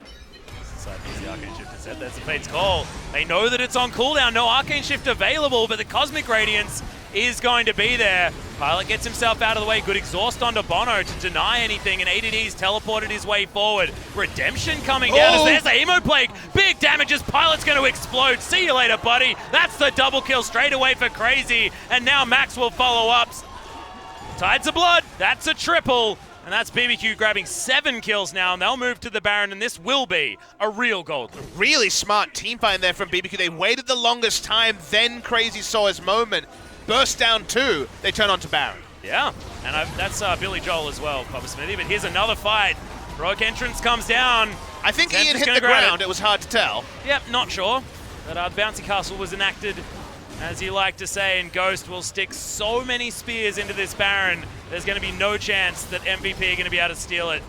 The Arcane Shift instead. There's the Fate's Call. They know that it's on cooldown. No Arcane Shift available, but the Cosmic Radiance is going to be there. Pilot gets himself out of the way. Good exhaust onto Bono to deny anything, and ADD's teleported his way forward. Redemption coming down as there's the Emo Plague. Big damages. Pilot's going to explode. See you later, buddy. That's the double kill straight away for Crazy, and now Max will follow up. Tides of Blood. That's a triple. And that's BBQ grabbing 7 kills now, and they'll move to the Baron, and this will be a real gold loop. Really smart team fight there from BBQ. They waited the longest time, then Crazy saw his moment. Burst down 2, they turn on to Baron. Yeah, and that's Billy Joel as well, Papa Smithy, but here's another fight. Heroic Entrance comes down. I think Tempt Ian is hit the gonna grab ground, it was hard to tell. Yep, not sure. But the Bouncy Castle was enacted, as you like to say, and Ghost will stick so many spears into this Baron, there's going to be no chance that MVP are going to be able to steal it.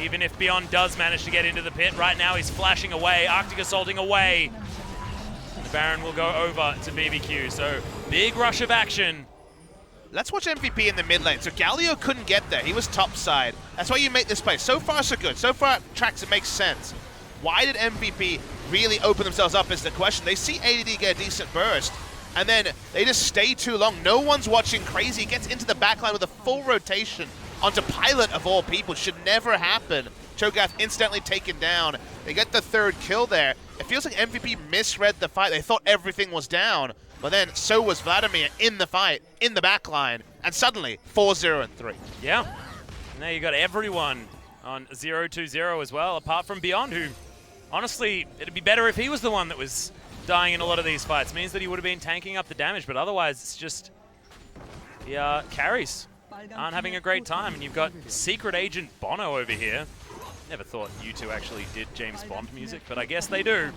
Even if Beyond does manage to get into the pit. Right now he's flashing away, Arctic Assaulting away. The Baron will go over to BBQ, so big rush of action. Let's watch MVP in the mid lane. So Galio couldn't get there, he was topside. That's why you make this play. So far so good, so far tracks it makes sense. Why did MVP really open themselves up is the question. They see ADD get a decent burst, and then they just stay too long. No one's watching Crazy. Gets into the backline with a full rotation onto Pilot of all people. Should never happen. Cho'Gath instantly taken down. They get the 3rd kill there. It feels like MVP misread the fight. They thought everything was down, but then so was Vladimir in the fight, in the backline, and suddenly 4-0 and 3. Yeah. Now you got everyone on 0-2-0 as well, apart from Beyond, who honestly, it'd be better if he was the one that was dying in a lot of these fights. Means that he would have been tanking up the damage, but otherwise it's just the carries aren't having a great time. And you've got Secret Agent Bono over here. Never thought you two actually did James Bond music, but I guess they do.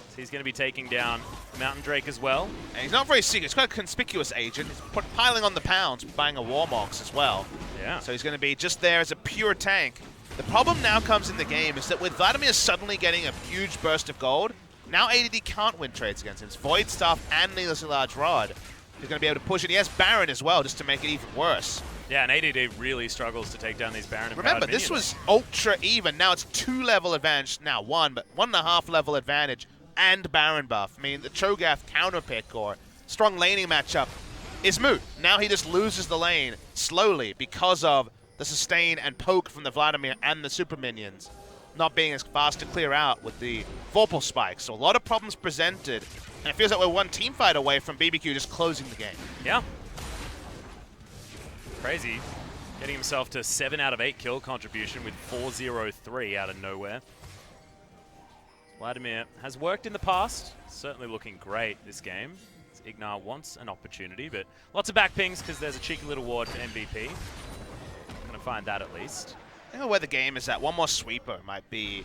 So he's going to be taking down Mountain Drake as well. And he's not very secret. He's quite a conspicuous agent. He's piling on the pounds, buying a Warmox as well. Yeah. So he's going to be just there as a pure tank. The problem now comes in the game is that with Vladimir suddenly getting a huge burst of gold, now ADD can't win trades against him. It's Void Staff and Needlessly Large Rod. He's going to be able to push it. He has Baron as well, just to make it even worse. Yeah, and ADD really struggles to take down these Baron and Remember, this was ultra even. Now it's 2 level advantage. Now 1, but 1.5 level advantage and Baron buff. I mean, the Cho'Gath counter pick or strong laning matchup is moot. Now he just loses the lane slowly because of the sustain and poke from the Vladimir and the super minions not being as fast to clear out with the Vorpal spikes. So a lot of problems presented, and it feels like we're one team fight away from BBQ just closing the game. Yeah. Crazy. Getting himself to 7 out of 8 kill contribution with 4-0-3 out of nowhere. Vladimir has worked in the past, certainly looking great this game. IgNar wants an opportunity, but lots of back pings because there's a cheeky little ward for MVP. I'm going to find that at least. I know where the game is at. One more sweeper might be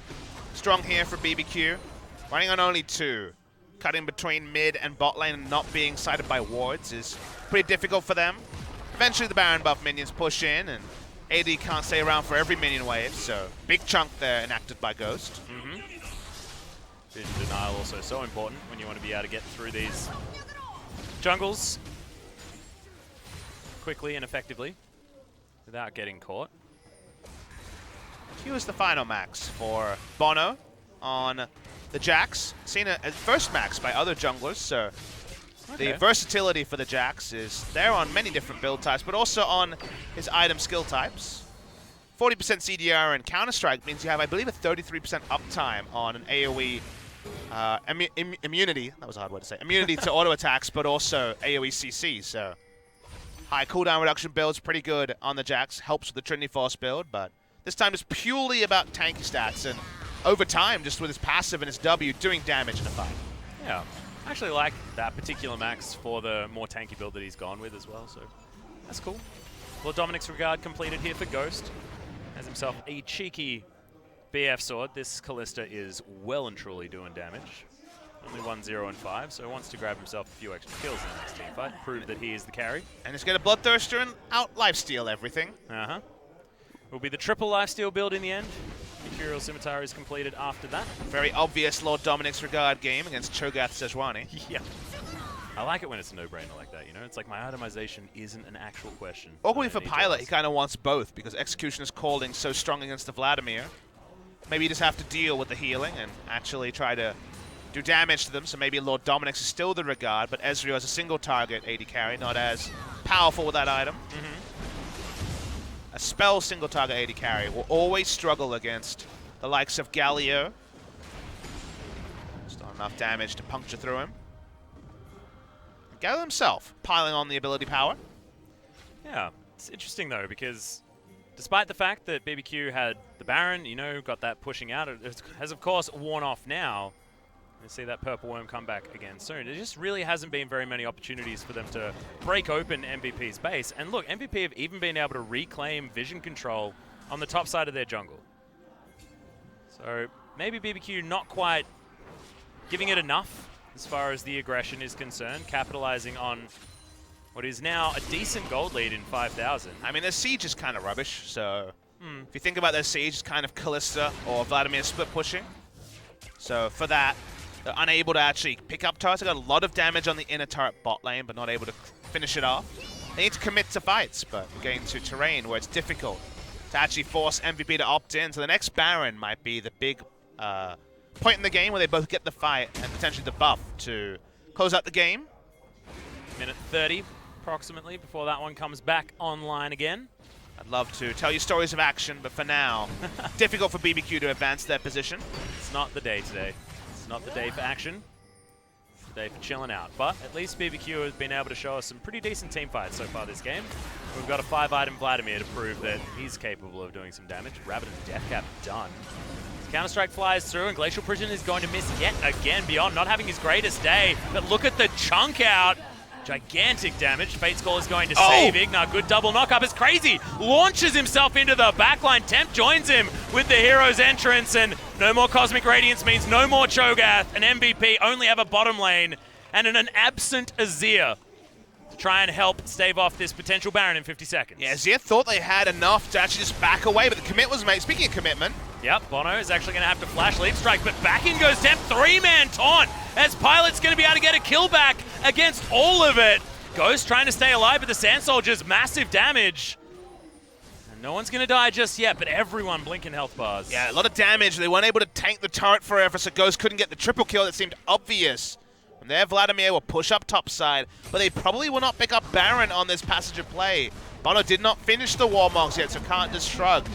strong here for BBQ. Running on only 2. Cutting between mid and bot lane and not being sighted by wards is pretty difficult for them. Eventually the Baron buff minions push in, and AD can't stay around for every minion wave, so big chunk there enacted by Ghost. Vision denial also so important when you want to be able to get through these jungles quickly and effectively without getting caught. Q is the final max for Bono on the Jax. Seen a first max by other junglers, so the versatility for the Jax is there on many different build types, but also on his item skill types. 40% CDR and Counter-Strike means you have, I believe, a 33% uptime on an AoE immunity. That was a hard word to say. Immunity to auto attacks, but also AoE CC, so high cooldown reduction build's pretty good on the Jax. Helps with the Trinity Force build, but this time it's purely about tanky stats, and over time, just with his passive and his W, doing damage in a fight. Yeah, I actually like that particular max for the more tanky build that he's gone with as well, so that's cool. Well, Dominic's Regard completed here for Ghost. Has himself a cheeky BF sword. This Kalista is well and truly doing damage. Only 1-0-5, so wants to grab himself a few extra kills in the next team fight, prove that he is the carry. And he's got a Bloodthirster and out lifesteal everything. Will be the triple lifesteal build in the end. Mercurial Scimitar is completed after that. Very obvious Lord Dominic's Regard game against Cho'Gath Sejuani. Yeah. I like it when it's a no-brainer like that, you know? It's like my itemization isn't an actual question. Awkwardly for Pilot, he kind of wants both because Execution is calling so strong against the Vladimir. Maybe you just have to deal with the healing and actually try to do damage to them, so maybe Lord Dominic's is still the Regard, but Ezreal as a single target AD carry, not as powerful with that item. A spell single target AD carry will always struggle against the likes of Galio. Just not enough damage to puncture through him. Galio himself piling on the ability power. Yeah, it's interesting though, because despite the fact that BBQ had the Baron, you know, got that pushing out, it has of course worn off now. You see that purple worm come back again soon. There just really hasn't been very many opportunities for them to break open MVP's base. And look, MVP have even been able to reclaim vision control on the top side of their jungle. So maybe BBQ not quite giving it enough as far as the aggression is concerned, capitalizing on what is now a decent gold lead in 5,000. I mean, their siege is kind of rubbish, so if you think about their siege, it's kind of Kalista or Vladimir split pushing. So for that, they're unable to actually pick up turrets. They got a lot of damage on the inner turret bot lane, but not able to finish it off. They need to commit to fights, but we're getting to terrain where it's difficult to actually force MVP to opt in. So the next Baron might be the big point in the game where they both get the fight and potentially the buff to close out the game. Minute 30 approximately before that one comes back online again. I'd love to tell you stories of action, but for now, difficult for BBQ to advance their position. It's not the day today. It's not the day for action. It's the day for chilling out. But at least BBQ has been able to show us some pretty decent team fights so far this game. We've got a 5-item Vladimir to prove that he's capable of doing some damage. Rabadon's Death Cap done. Counter-Strike flies through, and Glacial Prison is going to miss yet again. Beyond not having his greatest day, but look at the chunk out. Gigantic damage. Fate's Call is going to save IgNar. Good double knock-up. It's crazy. Launches himself into the backline. Tempt joins him with the hero's entrance, and no more Cosmic Radiance means no more Cho'Gath. An MVP only have a bottom lane, and an absent Azir to try and help stave off this potential Baron in 50 seconds. Yeah, Azir thought they had enough to actually just back away, but the commit was made. Speaking of commitment, yep, Bono is actually going to have to flash Leap Strike, but back in goes Tempt, 3-man taunt, as Pilot's going to be able to get a kill back against all of it. Ghost trying to stay alive, but the Sand Soldier's massive damage. No one's going to die just yet, but everyone blinking health bars. Yeah, a lot of damage. They weren't able to tank the turret forever, so Ghost couldn't get the triple kill that seemed obvious. And there, Vladimir will push up top side, but they probably will not pick up Baron on this passage of play. Bono did not finish the Warmogs yet, so can't just shrug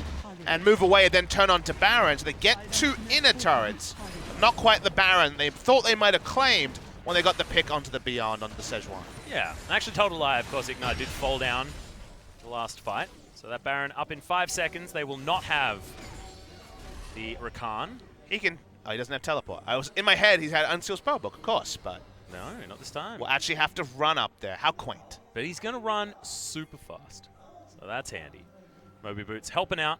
and move away and then turn on to Baron. So they get 2 inner turrets, not quite the Baron they thought they might have claimed when they got the pick onto the Beyond, onto the Sejuani. Yeah, actually told a lie. Of course, IgNar did fall down the last fight. So that Baron up in 5 seconds. They will not have the Rakan. He can... Oh, he doesn't have teleport. I was in my head, he's had Unsealed Spellbook, of course, but... No, not this time. We'll actually have to run up there. How quaint. But he's going to run super fast. So that's handy. Moby Boots helping out.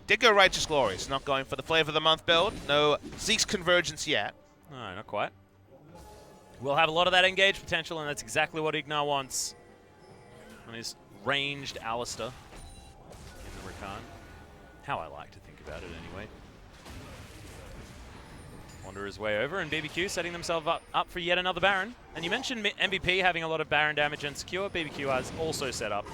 Did go Righteous Glories, not going for the Flavor of the Month build. No Zeke's Convergence yet. No, not quite. We'll have a lot of that engaged potential, and that's exactly what IgNar wants on his ranged Alistar in the Rakan. How I like to think about it anyway. Wanderer's way over, and BBQ setting themselves up for yet another Baron. And you mentioned MVP having a lot of Baron damage and secure. BBQ has also set up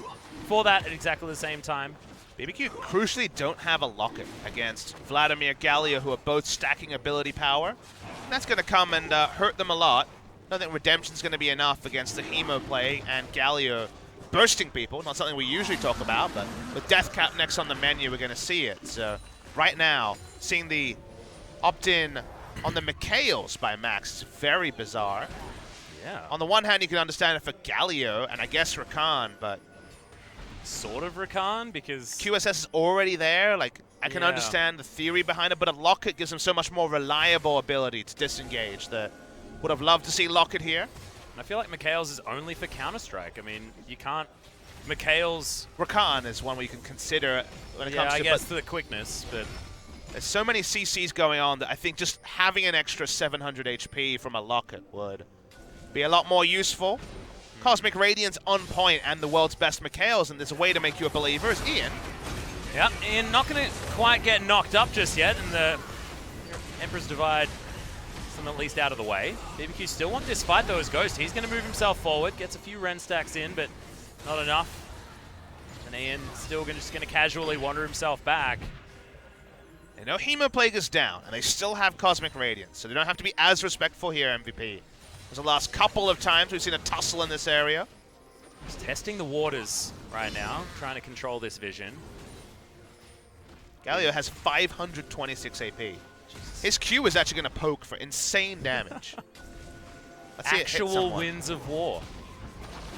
for that at exactly the same time. BBQ crucially don't have a locket against Vladimir, Galio, who are both stacking ability power. And that's going to come and hurt them a lot. I don't think Redemption's going to be enough against the Hemo play and Galio bursting people. Not something we usually talk about, but with Deathcap next on the menu, we're going to see it. So right now, seeing the opt-in on the Mikhails by Max is very bizarre. Yeah. On the one hand, you can understand it for Galio and I guess Rakan, but... Sort of Rakan, because... QSS is already there. Like, I can understand the theory behind it, but a Locket gives him so much more reliable ability to disengage that would have loved to see Locket here. And I feel like Mikhails is only for Counter-Strike. I mean, you can't... Mikhails... Rakan is one where you can consider when it comes to... I guess the quickness, but... There's so many CCs going on that I think just having an extra 700 HP from a Locket would be a lot more useful. Cosmic Radiance on point and the world's best Mikhails, and there's a way to make you a believer is Ian. Yeah, Ian not going to quite get knocked up just yet, and the Emperor's Divide is at least out of the way. BBQ still want this fight though as Ghost. He's going to move himself forward, gets a few Ren stacks in, but not enough. And Ian still just going to casually wander himself back. They know Hemoplague is down, and they still have Cosmic Radiance, so they don't have to be as respectful here, MVP. The last couple of times we've seen a tussle in this area. Just testing the waters right now, trying to control this vision. Galio has 526 AP. Jesus. His Q is actually going to poke for insane damage. Let's see Actual winds of war.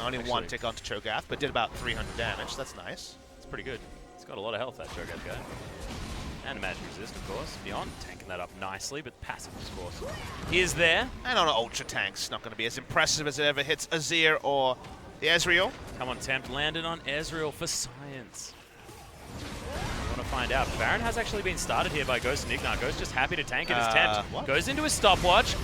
Only one tick onto Cho'Gath, but did about 300 damage. That's nice. It's pretty good. He's got a lot of health, that Cho'Gath guy. And Imagine Resist, of course. Beyond, tanking that up nicely, but passive, of course, is there. And on an Ultra Tank's not going to be as impressive as it ever hits Azir or the Ezreal. Come on, Tempt, landed on Ezreal for science. You want to find out. Baron has actually been started here by Ghost and IgNar. Ghost just happy to tank it as Tempt. Goes into his stopwatch.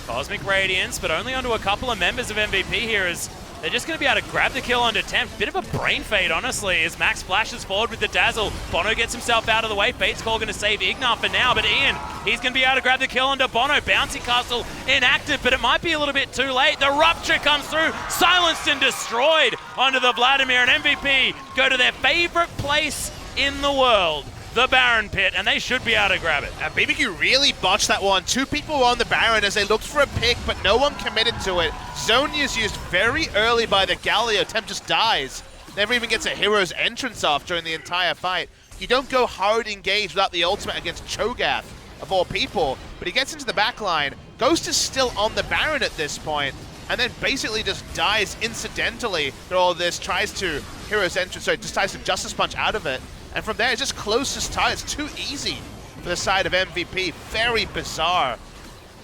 Cosmic Radiance, but only onto a couple of members of MVP here as they're just going to be able to grab the kill onto Tempt. Bit of a brain fade, honestly, as Max flashes forward with the Dazzle. Bono gets himself out of the way. Fate's Call going to save IgNar for now, but Ian, he's going to be able to grab the kill onto Bono. Bouncy Castle inactive, but it might be a little bit too late. The Rupture comes through, silenced and destroyed onto the Vladimir, and MVP go to their favorite place in the world, the Baron Pit, and they should be able to grab it. And BBQ really botched that one. 2 people were on the Baron as they looked for a pick, but no one committed to it. Zonia is used very early by the Galio. Tempt just dies. Never even gets a hero's entrance off during the entire fight. You don't go hard engage without the ultimate against Cho'Gath, of all people, but he gets into the back line. Ghost is still on the Baron at this point, and then basically just dies incidentally through all this, tries to hero's entrance, so just tries to Justice Punch out of it. And from there, it's just closest tie. It's too easy for the side of MVP. Very bizarre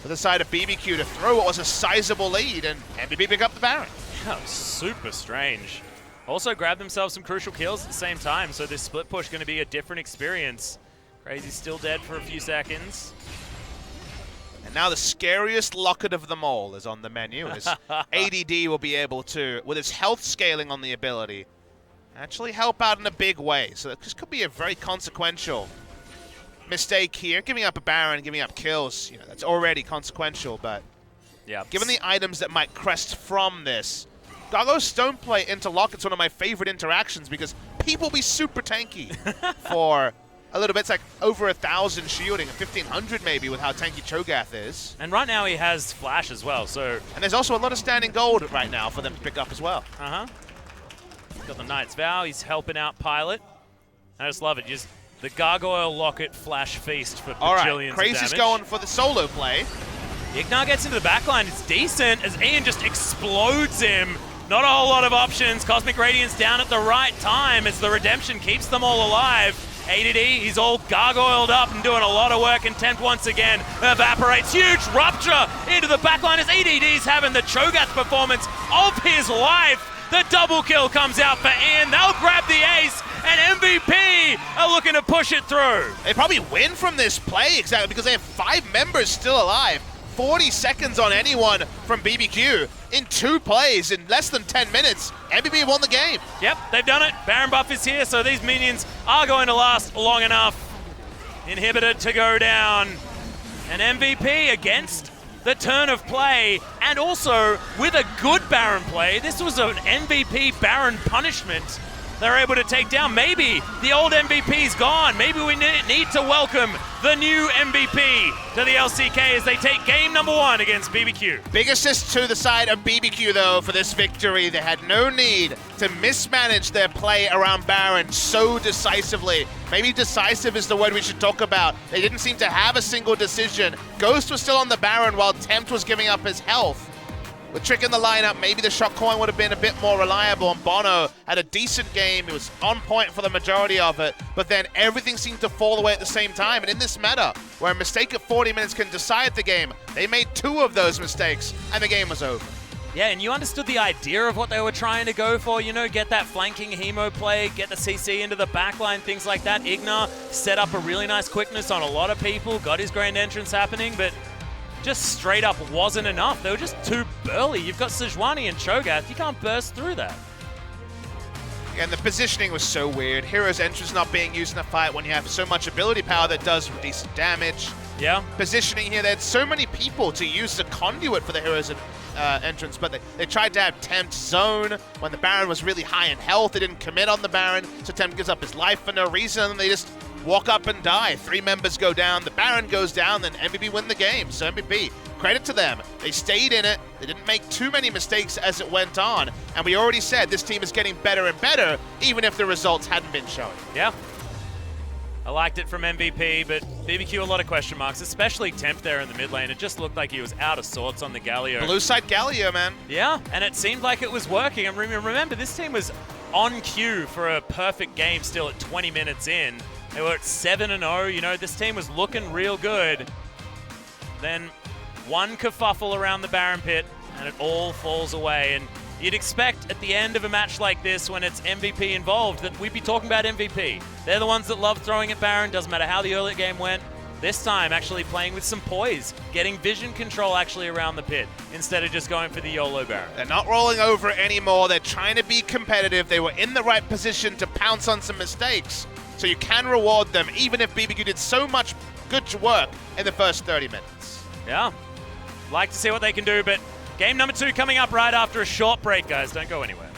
for the side of BBQ to throw what was a sizable lead, and MVP pick up the Baron. Yeah, super strange. Also grabbed themselves some crucial kills at the same time, so this split push going to be a different experience. Crazy's still dead for a few seconds. And now the scariest Locket of them all is on the menu, as ADD will be able to, with its health scaling on the ability, actually help out in a big way. So this could be a very consequential mistake here. Giving up a Baron, giving up kills, that's already consequential, but yeah, given the items that might crest from this, Galio's stone play into Locket's one of my favorite interactions because people be super tanky for a little bit. It's like over 1,000 shielding, 1,500 maybe with how tanky Cho'Gath is. And right now he has flash as well, so... And there's also a lot of standing gold right now for them to pick up as well. He's got the Knight's Vow, he's helping out Pilot. I just love it, just the Gargoyle Locket flash feast for bajillions of damage. Crazy's going for the solo play. IgNar gets into the backline, it's decent as Ian just explodes him. Not a whole lot of options. Cosmic Radiance down at the right time as the Redemption keeps them all alive. ADD, he's all gargoyled up and doing a lot of work, and Tempt once again evaporates. Huge rupture into the backline as ADD's having the Cho'Gath performance of his life. The double kill comes out for Ian. They'll grab the ace, and MVP are looking to push it through. They probably win from this play, exactly, because they have 5 members still alive. 40 seconds on anyone from BBQ in 2 plays in less than 10 minutes. MVP won the game. Yep, they've done it. Baron buff is here, so these minions are going to last long enough. Inhibitor to go down. An MVP against the turn of play, and also with a good Baron play. This was an MVP Baron punishment. They're able to take down. Maybe the old MVP's gone. Maybe we need to welcome the new MVP to the LCK as they take game number 1 against BBQ. Big assist to the side of BBQ, though, for this victory. They had no need to mismanage their play around Baron so decisively. Maybe decisive is the word we should talk about. They didn't seem to have a single decision. Ghost was still on the Baron while Tempt was giving up his health. With Trick in the lineup, maybe the shot coin would have been a bit more reliable, and Bono had a decent game. He was on point for the majority of it, but then everything seemed to fall away at the same time. And in this meta, where a mistake at 40 minutes can decide the game, they made 2 of those mistakes, and the game was over. Yeah, and you understood the idea of what they were trying to go for, you know, get that flanking Hemo play, get the CC into the backline, things like that. IgNar set up a really nice quickness on a lot of people, got his grand entrance happening, but just straight up wasn't enough. They were just too burly. You've got Sejuani and Cho'Gath. You can't burst through that. And the positioning was so weird. Hero's entrance not being used in the fight when you have so much ability power that does decent damage. Yeah. Positioning here, they had so many people to use the conduit for the Hero's entrance, but they tried to have Tempt zone when the Baron was really high in health. They didn't commit on the Baron, so Tempt gives up his life for no reason, and they just walk up and die. 3 members go down, the Baron goes down, then MVP win the game. So MVP, credit to them. They stayed in it. They didn't make too many mistakes as it went on. And we already said this team is getting better and better, even if the results hadn't been showing. Yeah. I liked it from MVP, but BBQ a lot of question marks, especially Tempt there in the mid lane. It just looked like he was out of sorts on the Galio. Blue side Galio, man. Yeah, and it seemed like it was working. And remember, this team was on cue for a perfect game still at 20 minutes in. They were at 7-0, you know, this team was looking real good. Then one kerfuffle around the Baron pit, and it all falls away. And you'd expect at the end of a match like this, when it's MVP involved, that we'd be talking about MVP. They're the ones that love throwing at Baron, doesn't matter how the early game went. This time, actually playing with some poise, getting vision control actually around the pit, instead of just going for the YOLO Baron. They're not rolling over anymore. They're trying to be competitive. They were in the right position to pounce on some mistakes. So you can reward them, even if BBQ did so much good work in the first 30 minutes. Yeah, like to see what they can do, but game number 2 coming up right after a short break, guys. Don't go anywhere.